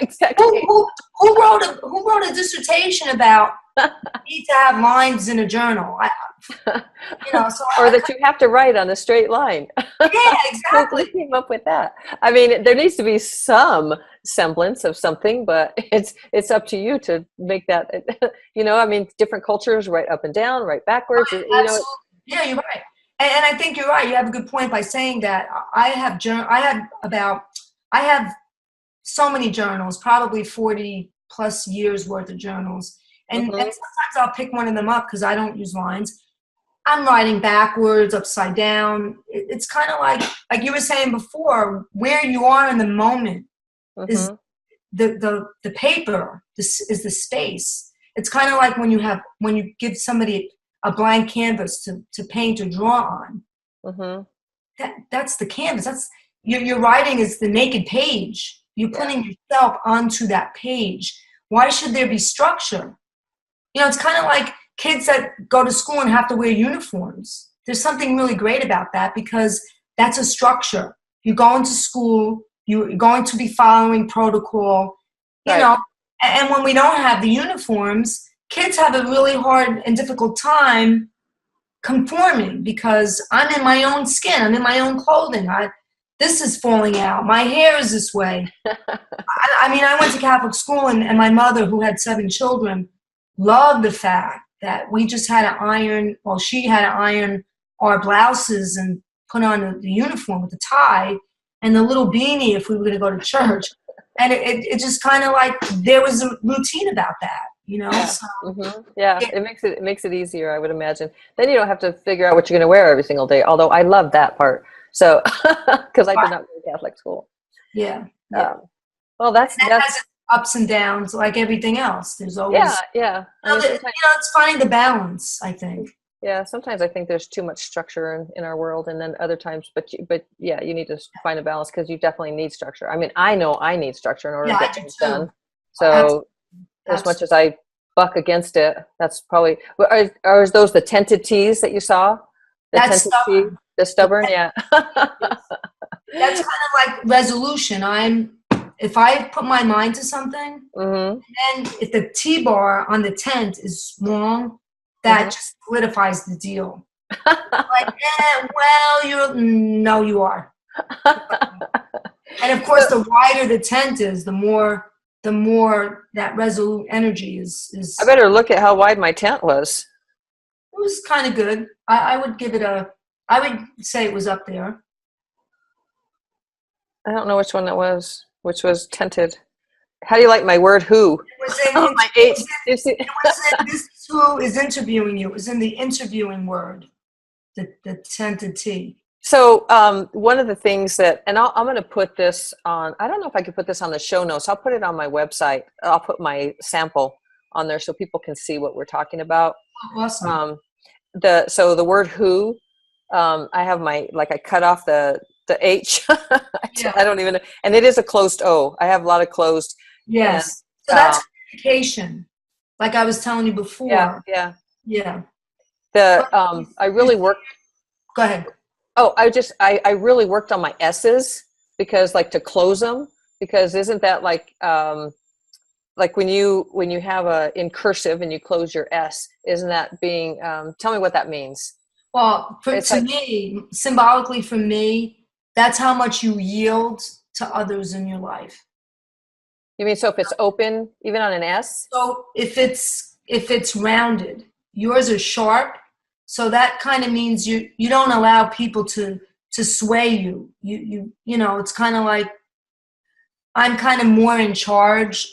exactly. Who wrote a dissertation about need to have lines in a journal? Or that you have to write on a straight line. Yeah, exactly. Who came up with that? I mean, there needs to be some semblance of something, but it's up to you to make that. I mean, different cultures write up and down, write backwards. Absolutely. Yeah, you're right. And I think you're right. You have a good point by saying that. I have so many journals, probably 40 plus years worth of journals. And sometimes I'll pick one of them up because I don't use lines. I'm writing backwards, upside down. It's kind of like you were saying before, where you are in the moment is the paper. This is the space. It's kind of like when you give somebody a blank canvas to paint or draw on. That's the canvas. That's your writing is the naked page. You're putting yourself onto that page. Why should there be structure? It's kind of like kids that go to school and have to wear uniforms. There's something really great about that, because that's a structure. You're going to school, you're going to be following protocol, and when we don't have the uniforms, kids have a really hard and difficult time conforming, because I'm in my own skin, I'm in my own clothing. this is falling out. My hair is this way. I mean, I went to Catholic school, and my mother, who had 7 children, loved the fact that we just had to iron, well, she had to iron our blouses and put on the uniform with the tie and the little beanie if we were going to go to church. And it just kind of like, there was a routine about that, you know? Yeah. So, Yeah, it makes it easier, I would imagine. Then you don't have to figure out what you're going to wear every single day, although I love that part. So, because I did not go to Catholic school. Yeah. Well, that's has its ups and downs like everything else. There's always yeah. I mean, it's finding the balance, I think. Yeah, sometimes I think there's too much structure in our world, and then other times, but yeah, you need to find a balance because you definitely need structure. I mean, I know I need structure in order to get things done. So as much as I buck against it, that's probably are those the tented tees that you saw? That's stubborn. The stubborn, yeah. That's kind of like resolution. If I put my mind to something, and if the T-bar on the tent is wrong, that just solidifies the deal. Like, well, no, you are. And of course, the wider the tent is, the more that resolute energy is. I better look at how wide my tent was. It was kind of good. I would give it I would say it was up there. I don't know which one that was. Which was tented. How do you like my word who? This is who is interviewing you. It was in the interviewing word, the tented T. So one of the things that, and I'm going to put this on, I don't know if I could put this on the show notes. I'll put it on my website. I'll put my sample on there so people can see what we're talking about. Awesome. So the word who, I have I cut off the H. I don't even know. And it is a closed O. I have a lot of closed. Yes. And, so that's communication. Like I was telling you before. Yeah. I really worked. Go ahead. Oh, I really worked on my S's because to close them, because isn't that like when you have in cursive and you close your S, isn't that being, tell me what that means. Well, to me, symbolically for me, that's how much you yield to others in your life. You mean, so if it's open, even on an S? So if it's rounded, yours are sharp. So that kind of means you don't allow people to sway you. You know, it's kind of like I'm kind of more in charge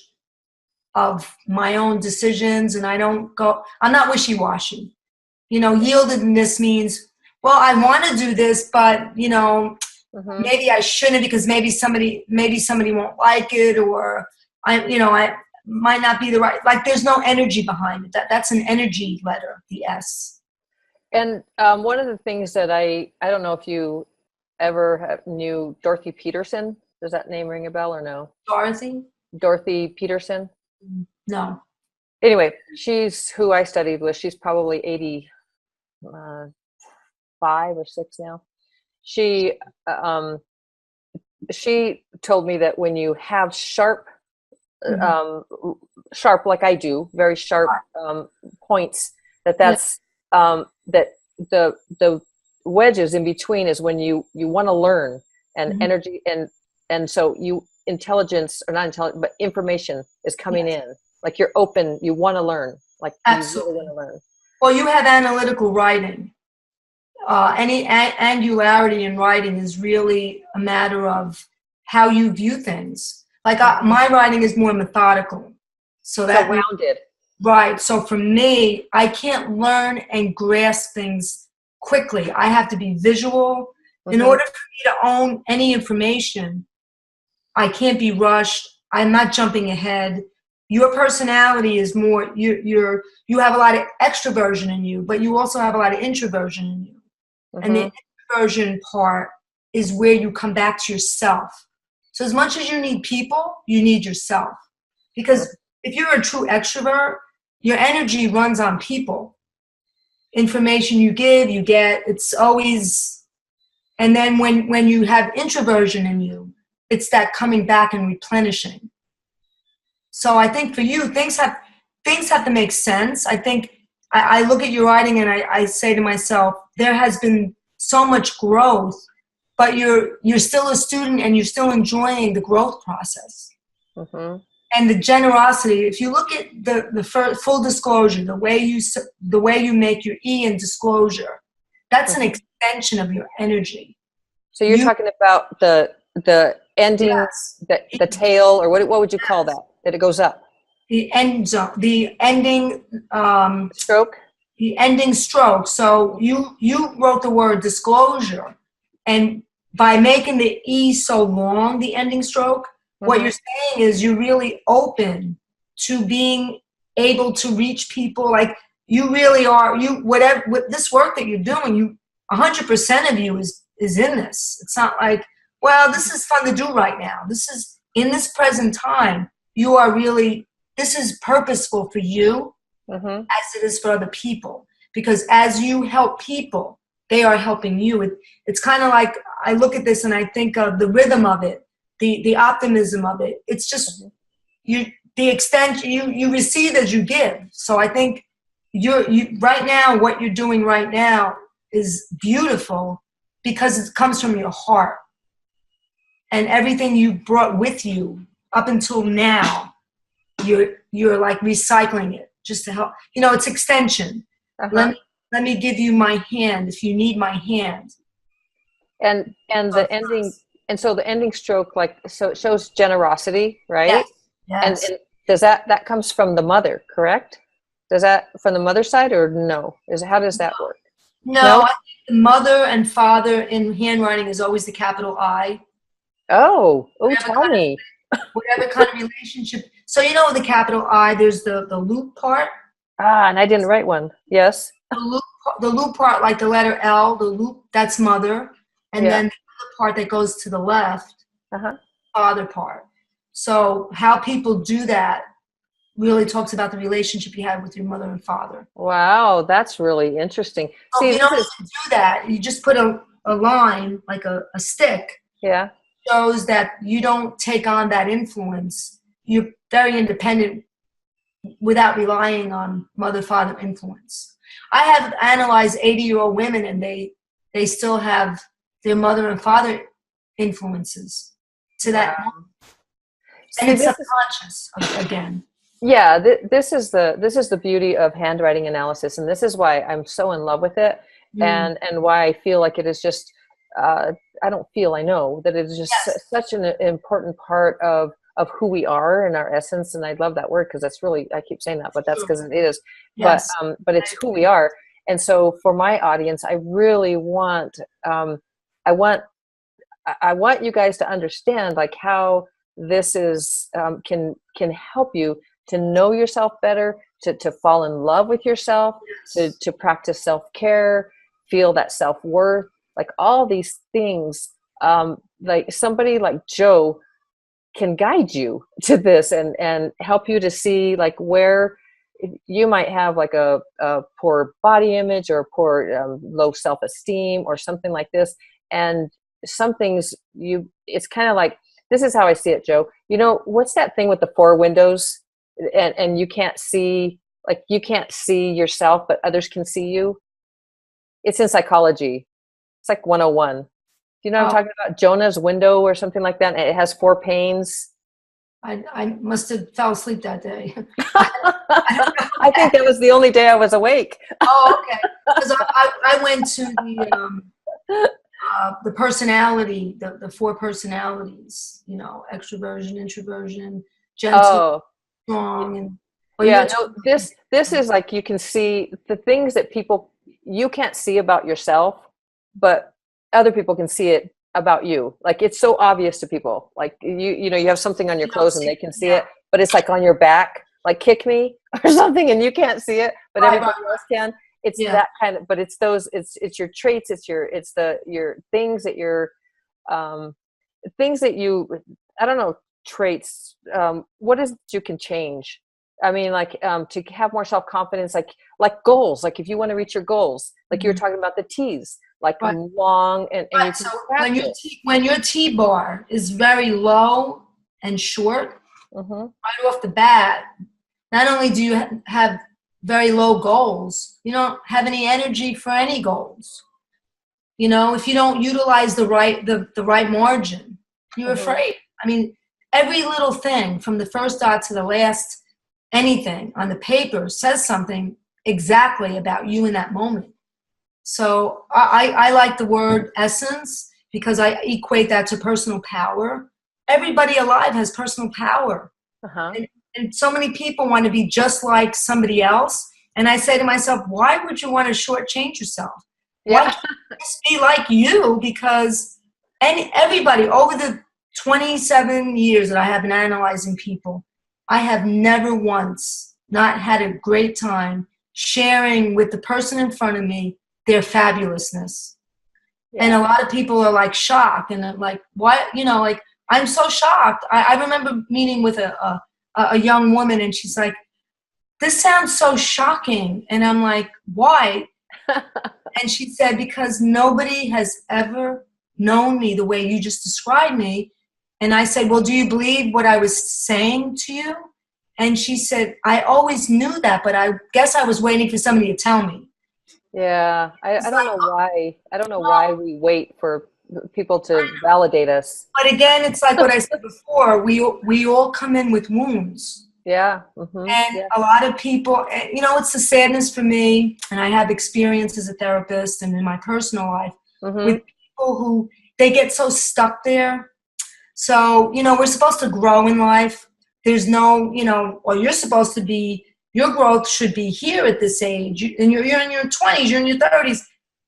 of my own decisions, and I'm not wishy-washy. You know, yieldedness means, well, I want to do this, but maybe I shouldn't because maybe somebody won't like it, or I might not be the right. Like, there's no energy behind it. That's an energy letter, the S. And one of the things that I don't know if you ever knew Dorothy Peterson. Does that name ring a bell or no? Dorothy Peterson? No. Anyway, she's who I studied with. She's probably 85 or 6 now. She told me that when you have sharp like I do, very sharp points, that's that the wedges in between is when you want to learn, and energy and so intelligence, or not intelligence, but information is coming in. Like you're open, you want to learn. Like absolutely. You really want to learn. Well, you have analytical writing. Any angularity in writing is really a matter of how you view things. Like my writing is more methodical. So rounded. Right. So for me, I can't learn and grasp things quickly. I have to be visual. In order for me to own any information, I can't be rushed. I'm not jumping ahead. Your personality is more, you have a lot of extroversion in you, but you also have a lot of introversion in you. And the introversion part is where you come back to yourself. So as much as you need people, you need yourself. Because if you're a true extrovert, your energy runs on people. Information you give, you get, it's always, and then when you have introversion in you, it's that coming back and replenishing. So I think for you, things have to make sense. I think I look at your writing and I say to myself, there has been so much growth but you're still a student and you're still enjoying the growth process. Mm-hmm. And the generosity, if you look at the full disclosure, the way you make your E in disclosure, that's an extension of your energy. So you're talking about the endings, the tail, or what would you call that? That it goes up. The end zone, the ending stroke. The ending stroke. So you wrote the word disclosure, and by making the E so long, the ending stroke, what you're saying is you're really open to being able to reach people. Like you really are. You whatever with this work that you're doing, 100% of you is in this. It's not like, well, this is fun to do right now. This is in this present time. You are really. This is purposeful for you, as it is for other people. Because as you help people, they are helping you. It's kind of like I look at this and I think of the rhythm of it, the optimism of it. It's just the extent you receive as you give. So I think you right now, what you're doing right now is beautiful because it comes from your heart, and everything you brought with you up until now. You're like recycling it just to help. It's extension. Let me give you my hand if you need my hand. And the ending, and so the ending stroke, so it shows generosity, right? Yes. And does that comes from the mother, correct? Does that from the mother side or no? How does that work? No, I think the mother and father in handwriting is always the capital I. Oh, tell me. Whatever kind of relationship. So the capital I, there's the loop part. And I didn't write one. Yes. The loop part, like the letter L, the loop, that's mother. And then the other part that goes to the left, father part. So how people do that really talks about the relationship you had with your mother and father. Wow, that's really interesting. So if you don't do that, you just put a line, like a stick. Yeah. Shows that you don't take on that influence. You're very independent without relying on mother-father influence. I have analyzed 80-year-old women, and they still have their mother and father influences to that. Wow. And it's subconscious again. Yeah, this is the beauty of handwriting analysis, and this is why I'm so in love with it, and why I feel like it is just. I know that it is just such an important part of who we are and our essence. And I love that word because that's really, I keep saying that, but that's because it is. Yes. But it's who we are. And so for my audience, I really want, I want you guys to understand like how this is, can help you to know yourself better, to fall in love with yourself, to practice self-care, feel that self-worth. Like all these things, like somebody like Joe can guide you to this and help you to see like where you might have like a poor body image or poor low self-esteem or something like this. And some things it's kind of like, this is how I see it, Joe. What's that thing with the 4 windows and you can't see yourself, but others can see you? It's in psychology. It's like 101. Do you know what I'm talking about? Jonah's window or something like that. And it has 4 panes. I must have fell asleep that day. I think that was the only day I was awake. Oh, okay. Because I went to the personality, the 4 personalities. Extroversion, introversion, gentle, strong, and this is like you can see the things that you can't see about yourself. But other people can see it about you. Like it's so obvious to people. Like you have something on your clothes and they can see it, but it's like on your back, like kick me or something, and you can't see it, but everybody else can. It's that kind of. But it's it's your traits. It's your things that I don't know, traits. What is it you can change? I mean, like to have more self-confidence, like goals. Like if you want to reach your goals, like you were talking about the T's. Like long and so when your T bar is very low and short, right off the bat, not only do you have very low goals, you don't have any energy for any goals. You know, if you don't utilize the right margin, you're afraid. I mean, every little thing from the first dot to the last anything on the paper says something exactly about you in that moment. So I like the word essence because I equate that to personal power. Everybody alive has personal power. And so many people want to be just like somebody else. And I say to myself, why would you want to shortchange yourself? Why can't you just be like you? Because everybody, over the 27 years that I have been analyzing people, I have never once not had a great time sharing with the person in front of me their fabulousness. And a lot of people are like shocked and they're like, what? You know, like, I'm so shocked. I remember meeting with a young woman and she's like, this sounds so shocking. And I'm like, why? And she said, because nobody has ever known me the way you just described me. And I said, well, do you believe what I was saying to you? And she said, I always knew that, but I guess I was waiting for somebody to tell me. Yeah, I don't know why. I don't know why we wait for people to validate us. But again, it's like what I said before. We all come in with wounds. Yeah. And a lot of people, you know, it's the sadness for me, and I have experience as a therapist and in my personal life with people who, they get so stuck there. So, you know, we're supposed to grow in life. There's no, you know, or you're supposed to be, your growth should be here at this age. And you're in your 20s, you're in your 30s.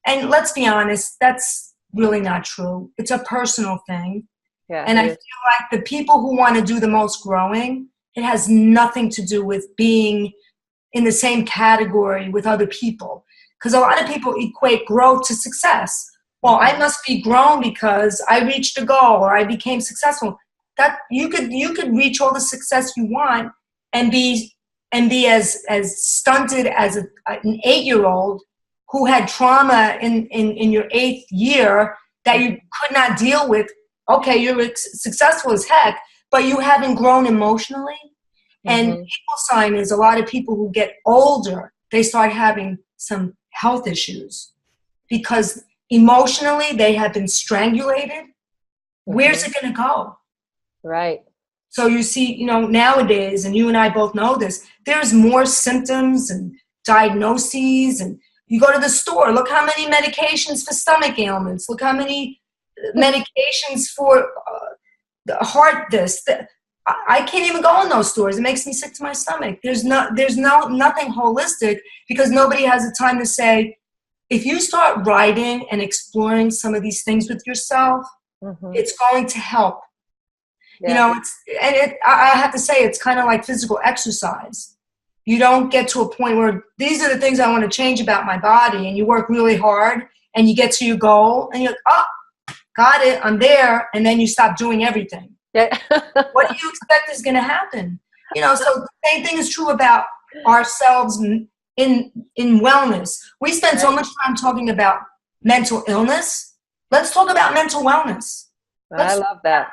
And let's be honest, that's really not true. It's a personal thing. Yeah, and I feel like the people who want to do the most growing, it has nothing to do with being in the same category with other people. Because a lot of people equate growth to success. Well, I must be grown because I reached a goal or I became successful. That you could reach all the success you want and be as stunted as an 8-year-old who had trauma in your 8th year that you could not deal with. Okay, you're successful as heck, but you haven't grown emotionally. And equal sign is a lot of people who get older, they start having some health issues because emotionally they have been strangulated. Where's it going to go? Right. So you see, you know, nowadays, and you and I both know this, there's more symptoms and diagnoses. And you go to the store, look how many medications for stomach ailments, look how many medications for the heart this. I can't even go in those stores. It makes me sick to my stomach. There's nothing holistic because nobody has the time to say, if you start writing and exploring some of these things with yourself, it's going to help. You know, I have to say, it's kind of like physical exercise. You don't get to a point where these are the things I want to change about my body, and you work really hard and you get to your goal and you're like, oh, got it, I'm there, and then you stop doing everything. What do you expect is going to happen? You know, so the same thing is true about ourselves in wellness. We spend so much time talking about mental illness. Let's talk about mental wellness. I love that.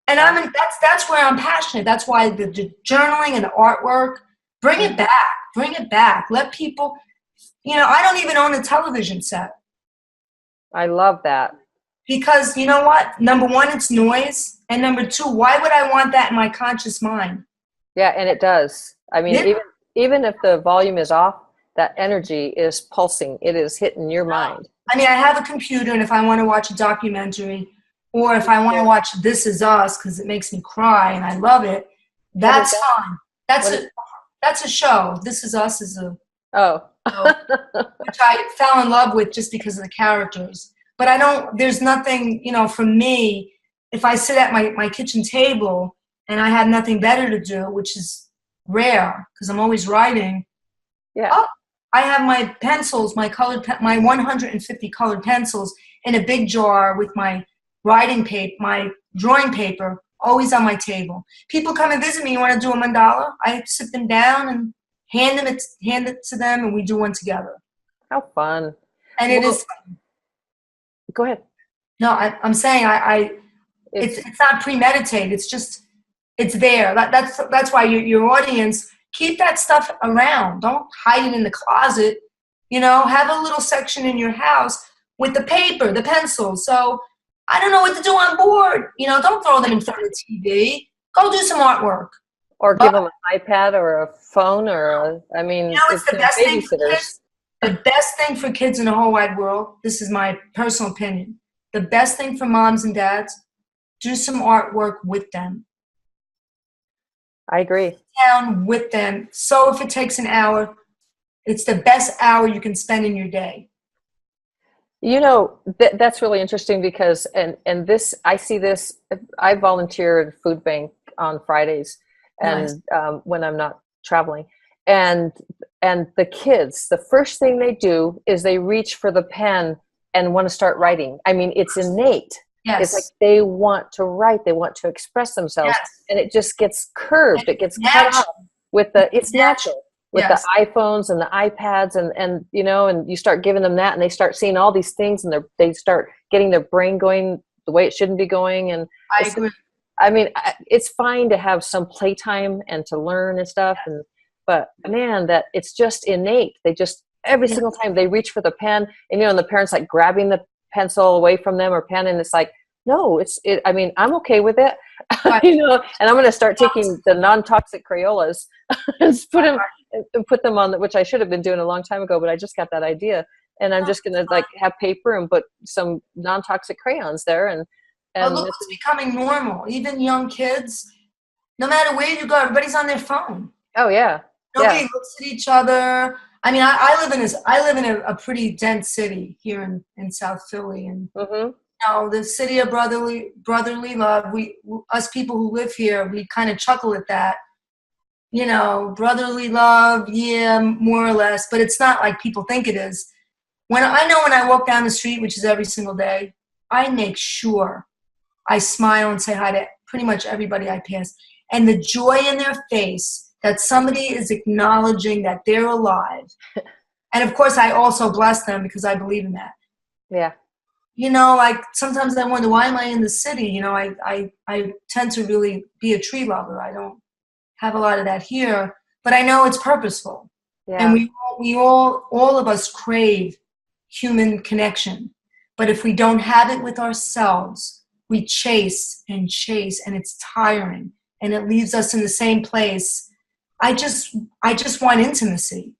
And that's where I'm passionate. That's why the journaling and the artwork, bring it back. Let people, you know, I don't even own a television set. I love that. Because you know what? Number one, it's noise. And number two, why would I want that in my conscious mind? Yeah, and it does. I mean, even if the volume is off, that energy is pulsing. It is hitting your mind. I mean, I have a computer, and if I want to watch a documentary, or if I want to watch This Is Us because it makes me cry and I love it, that's fine. That's a show. This Is Us is a which I fell in love with just because of the characters. But there's nothing, you know, for me, if I sit at my kitchen table and I have nothing better to do, which is rare because I'm always writing. Yeah. Oh, I have my pencils, my 150 colored pencils in a big jar with my writing paper, my drawing paper, always on my table. People come and visit me. You want to do a mandala? I sit them down and hand it to them, and we do one together. How fun! And it is fun. Go ahead. No, I'm saying it's not premeditated. It's just it's there. That's why your audience, keep that stuff around. Don't hide it in the closet. You know, have a little section in your house with the paper, the pencil. So I don't know what to do on board. Don't throw them in front of the TV. Go do some artwork. Or But, give them an iPad or a phone it's the best thing for kids. The best thing for kids in the whole wide world, this is my personal opinion, the best thing for moms and dads, do some artwork with them. I agree. Sit down with them. So if it takes an hour, it's the best hour you can spend in your day. That's really interesting because, and this, I see this, I volunteer at a food bank on Fridays and Nice. When I'm not traveling. And the kids, the first thing they do is they reach for the pen and want to start writing. I mean, it's innate. Yes. It's like they want to write, they want to express themselves, yes. and it just gets curved. It gets cut off it's natural. With yes. the iPhones and the iPads and you start giving them that and they start seeing all these things and they start getting their brain going the way it shouldn't be going. And I agree. I mean, it's fine to have some playtime and to learn and stuff. But man, that it's just innate. They just, every single time they reach for the pen and the parents like grabbing the pencil away from them or pen. And it's like, no, I mean, I'm okay with it, Right. and I'm going to start taking the non-toxic Crayolas and put them on, which I should have been doing a long time ago, but I just got that idea. And I'm just going to like have paper and put some non-toxic crayons there. And look what's becoming normal. Even young kids, no matter where you go, everybody's on their phone. Oh yeah. Nobody looks at each other. I mean, I live in a pretty dense city here in South Philly, and the city of brotherly love. Us people who live here, we kind of chuckle at that. Brotherly love, yeah, more or less, but it's not like people think it is. When I walk down the street, which is every single day, I make sure I smile and say hi to pretty much everybody I pass. And the joy in their face that somebody is acknowledging that they're alive. And of course, I also bless them because I believe in that. Yeah. Like sometimes I wonder, why am I in the city? I tend to really be a tree lover. I don't have a lot of that here, but I know it's purposeful. Yeah. And we all of us crave human connection. But if we don't have it with ourselves, we chase, and it's tiring, and it leaves us in the same place. I just want intimacy,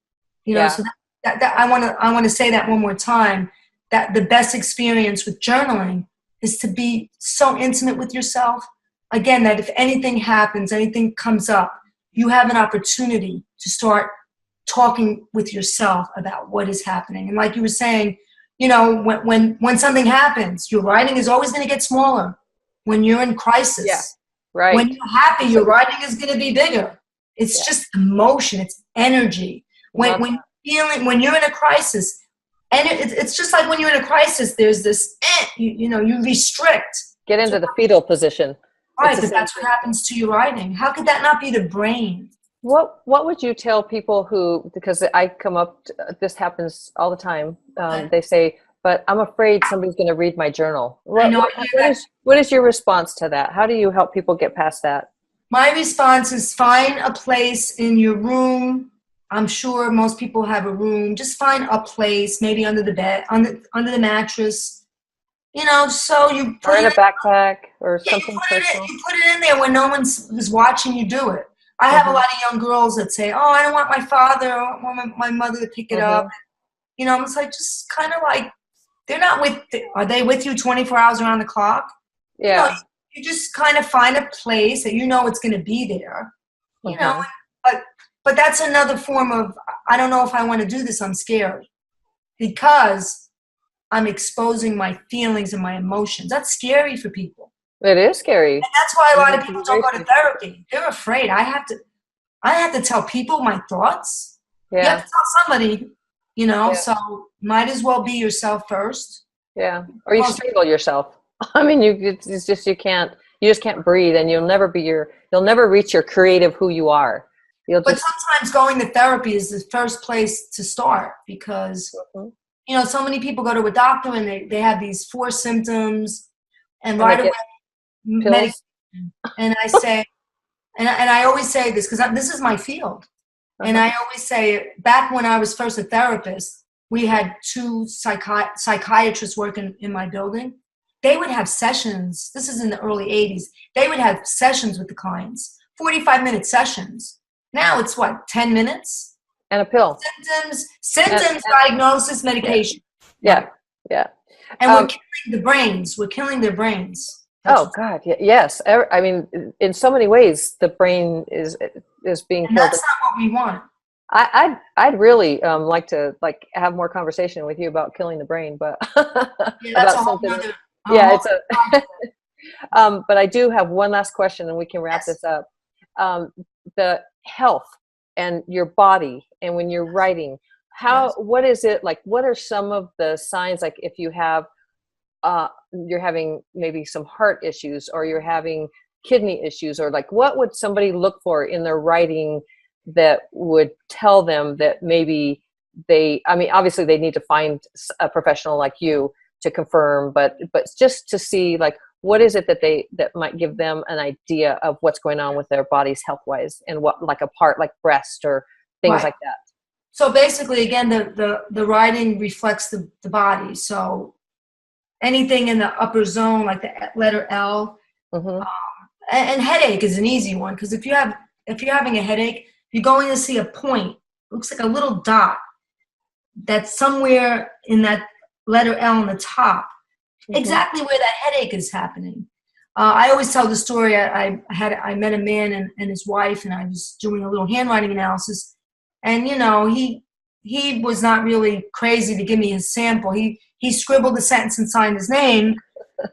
So that I want to say that one more time. That the best experience with journaling is to be so intimate with yourself. Again, that if anything happens, anything comes up, you have an opportunity to start talking with yourself about what is happening. And like you were saying, when something happens, your writing is always going to get smaller. When you're in crisis, yeah, right. When you're happy, your writing is going to be bigger. It's just emotion. It's energy. When you're in a crisis, and it's just like when you're in a crisis, there's this, you restrict. Get into the fetal position. Right, but that's what happens to your writing. How could that not be the brain? What would you tell people who, because I come up, this happens all the time, they say, but I'm afraid somebody's going to read my journal. What is your response to that? How do you help people get past that? My response is find a place in your room. I'm sure most people have a room. Just find a place, maybe under the bed, under the mattress. So you put it in a backpack or something personal. You put it in there when no one's watching you do it. I have a lot of young girls that say, "Oh, I don't want my father or my mother to pick it up." It's like just kind of like they're not are they with you 24 hours around the clock? Yeah. You just kind of find a place that it's going to be there. But that's another form of, I don't know if I want to do this, I'm scared. Because I'm exposing my feelings and my emotions. That's scary for people. It is scary. And that's why a lot of people don't go to therapy. They're afraid. I have to tell people my thoughts. Yeah. You have to tell somebody, so might as well be yourself first. Yeah. Or you strangle yourself. I mean, you just can't breathe, and you'll never reach your creative who you are. But sometimes going to therapy is the first place to start because, so many people go to a doctor and they have these 4 symptoms and right away medication. And I say, and I always say this because this is my field. And I always say, back when I was first a therapist, we had two psychiatrists working in my building. They would have sessions. This is in the early 80s. They would have sessions with the clients, 45-minute sessions. Now it's what, 10 minutes? And a pill. Symptoms, diagnosis, medication. Yeah. Right. Yeah. And we're killing the brains. We're killing their brains. Oh God, yes. I mean, in so many ways, the brain is being killed. That's not what we want. I'd really like to have more conversation with you about killing the brain, but that's about something. It's a. But I do have one last question, and we can wrap this up. The health and your body, and when you're writing, what is it like? What are some of the signs? Like if you have, you're having maybe some heart issues, or you're having kidney issues, or like what would somebody look for in their writing that would tell them that maybe obviously they need to find a professional like you to confirm, but just to see like what is it that might give them an idea of what's going on with their bodies health wise, and what, like a part like breast or things like that. So basically, again, the writing reflects the body. So anything in the upper zone, like the letter L, and headache is an easy one, because if you're having a headache, you're going to see a point, looks like a little dot that's somewhere in that letter L on the top, exactly where that headache is happening. I always tell the story. I met a man and his wife, and I was doing a little handwriting analysis, and he was not really crazy to give me his sample. He scribbled a sentence and signed his name,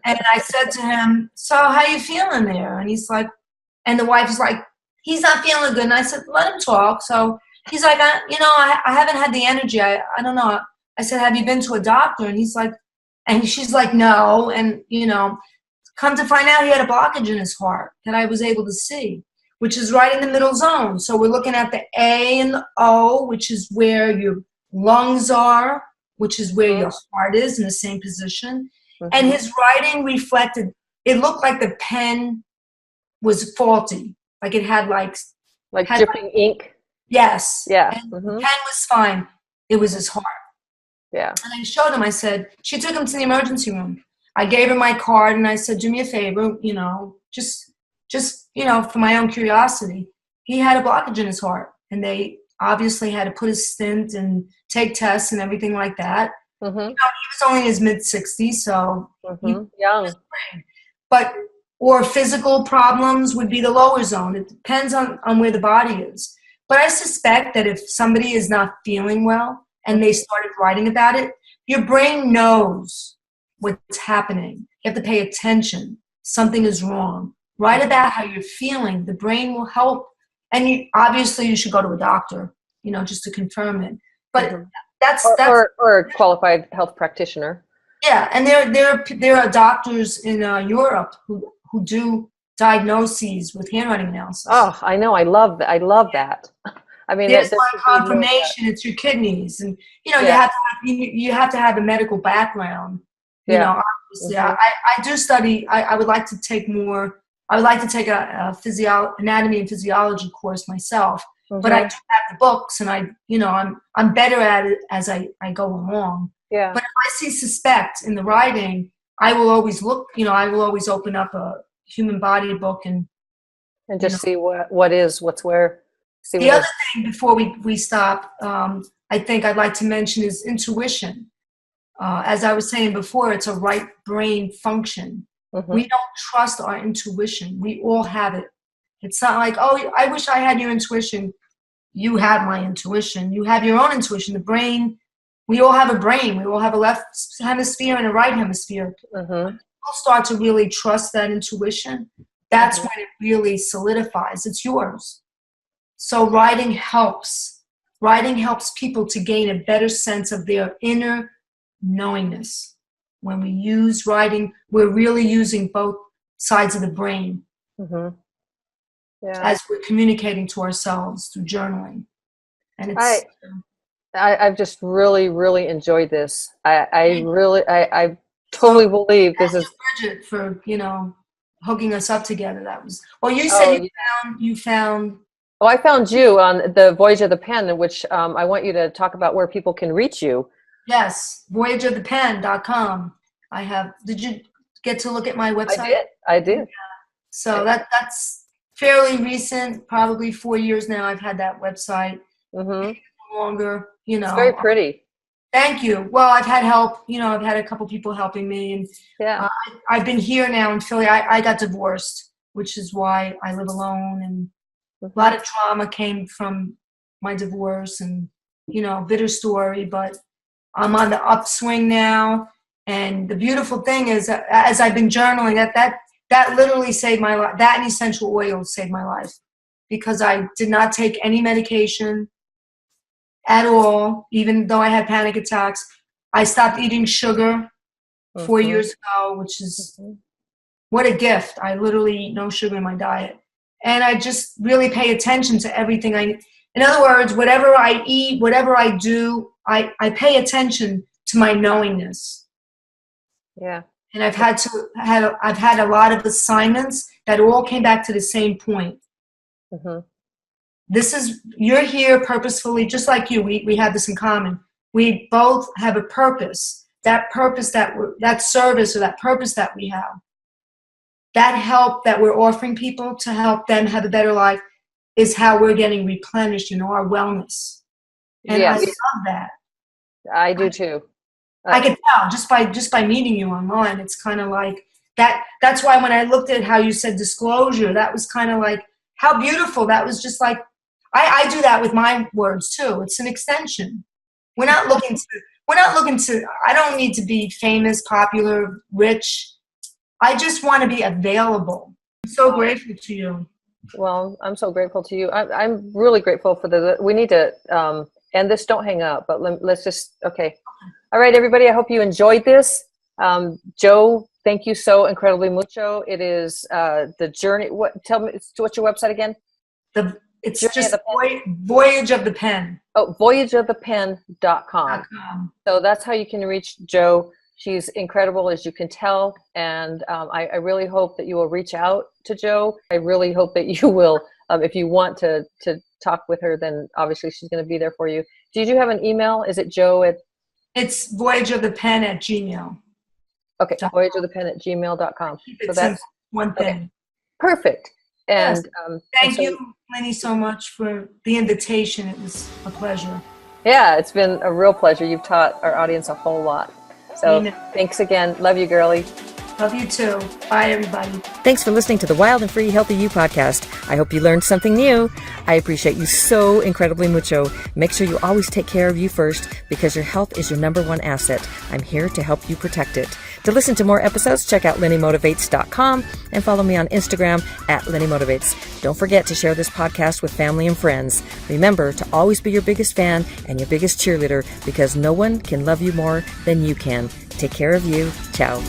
and I said to him, "So how you feeling there?" And he's like, and the wife is like, "He's not feeling good." And I said, "Let him talk." So he's like, I haven't had the energy. I don't know. I said, "Have you been to a doctor?" And he's like, and she's like, "No." And, come to find out, he had a blockage in his heart that I was able to see, which is right in the middle zone. So we're looking at the A and the O, which is where your lungs are, which is where your heart is in the same position. And his writing reflected, it looked like the pen was faulty. Like it had like dripping ink. Yes. Yeah. And the pen was fine. It was his heart. Yeah. And I showed him, I said, she took him to the emergency room. I gave her my card and I said, "Do me a favor, just for my own curiosity." He had a blockage in his heart, and they obviously had to put a stent and take tests and everything like that. He was only in his mid-60s, so he young. was great. Or physical problems would be the lower zone. It depends on where the body is. But I suspect that if somebody is not feeling well and they started writing about it, your brain knows what's happening. You have to pay attention. Something is wrong. Write about how you're feeling. The brain will help. And obviously you should go to a doctor, just to confirm it. But that's or a qualified health practitioner. Yeah, and there are doctors in Europe who do diagnoses with handwriting analysis. Oh, I know. I love that. I love that. I mean, there's one confirmation. It's your kidneys, and you have to have a medical background. Obviously, I do study. I would like to take more. I would like to take a anatomy and physiology course myself, but I do have the books, and I'm better at it as I go along. Yeah. But if I suspect in the writing, I will always look. I will always open up a human body book and just see what's where. The other thing before we stop, I think I'd like to mention is intuition. As I was saying before, it's a right brain function. We don't trust our intuition. We all have it. It's not like, "Oh, I wish I had your intuition." You have my intuition. You have your own intuition. The brain, we all have a brain. We all have a left hemisphere and a right hemisphere. When people start to really trust that intuition, that's when it really solidifies. It's yours. So writing helps. Writing helps people to gain a better sense of their inner knowingness. When we use writing, we're really using both sides of the brain as we're communicating to ourselves through journaling. And it's I've just really, really enjoyed this. I totally believe this is Bridget for hooking us up together. That was you said you found. Oh, I found you on the Voyage of the Pen, which I want you to talk about where people can reach you. Yes, voyageofthepen.com. Did you get to look at my website? I did. So that's fairly recent, probably 4 years now I've had that website. Mm-hmm. Longer, It's very pretty. Thank you. Well, I've had help. I've had a couple people helping me, and I've been here now in Philly. I got divorced, which is why I live alone, and a lot of trauma came from my divorce, and bitter story. But I'm on the upswing now, and the beautiful thing is, as I've been journaling, that literally saved my life. That and essential oils saved my life, because I did not take any medication at all, even though I had panic attacks. I stopped eating sugar 4 years ago, which is what a gift. I literally eat no sugar in my diet. And I just really pay attention to everything. In other words, whatever I eat, whatever I do, I pay attention to my knowingness. Yeah. And I've had a lot of assignments that all came back to the same point. Mm-hmm. You're here purposefully, just like you. We have this in common. We both have a purpose. That purpose that service or that purpose that we have, that help that we're offering people to help them have a better life, is how we're getting replenished, our wellness. And I love that. I do too. I can tell just by meeting you online. It's kind of like that. That's why when I looked at how you said disclosure, that was kind of like, how beautiful. That was just like, I do that with my words too. It's an extension. We're not looking to, I don't need to be famous, popular, rich. I just want to be available. I'm so grateful to you. Well, I'm so grateful to you. I'm really grateful for we need to end this. Don't hang up, but let's just, okay. All right, everybody. I hope you enjoyed this. Joe, thank you so incredibly mucho. It is the journey. Tell me, what's your website again? It's just Voyage of the Pen. Oh, voyageofthepen.com. So that's how you can reach Joe. She's incredible, as you can tell. And I really hope that you will reach out to Joe. I really hope that you will, if you want to talk with her, then obviously she's going to be there for you. Did you have an email? Is it Joe at? It's voyageofthepen@gmail. Okay, voyageofthepen@gmail.com. So that's one thing. Okay. Perfect. And yes. Thank you, Lenny, so much for the invitation. It was a pleasure. Yeah, it's been a real pleasure. You've taught our audience a whole lot. So thanks again. Love you, girlie. Love you too. Bye, everybody. Thanks for listening to the Wild and Free Healthy You podcast. I hope you learned something new. I appreciate you so incredibly mucho. Make sure you always take care of you first, because your health is your number one asset. I'm here to help you protect it. To listen to more episodes, check out lennymotivates.com and follow me on Instagram @lennymotivates. Don't forget to share this podcast with family and friends. Remember to always be your biggest fan and your biggest cheerleader, because no one can love you more than you can. Take care of you. Ciao.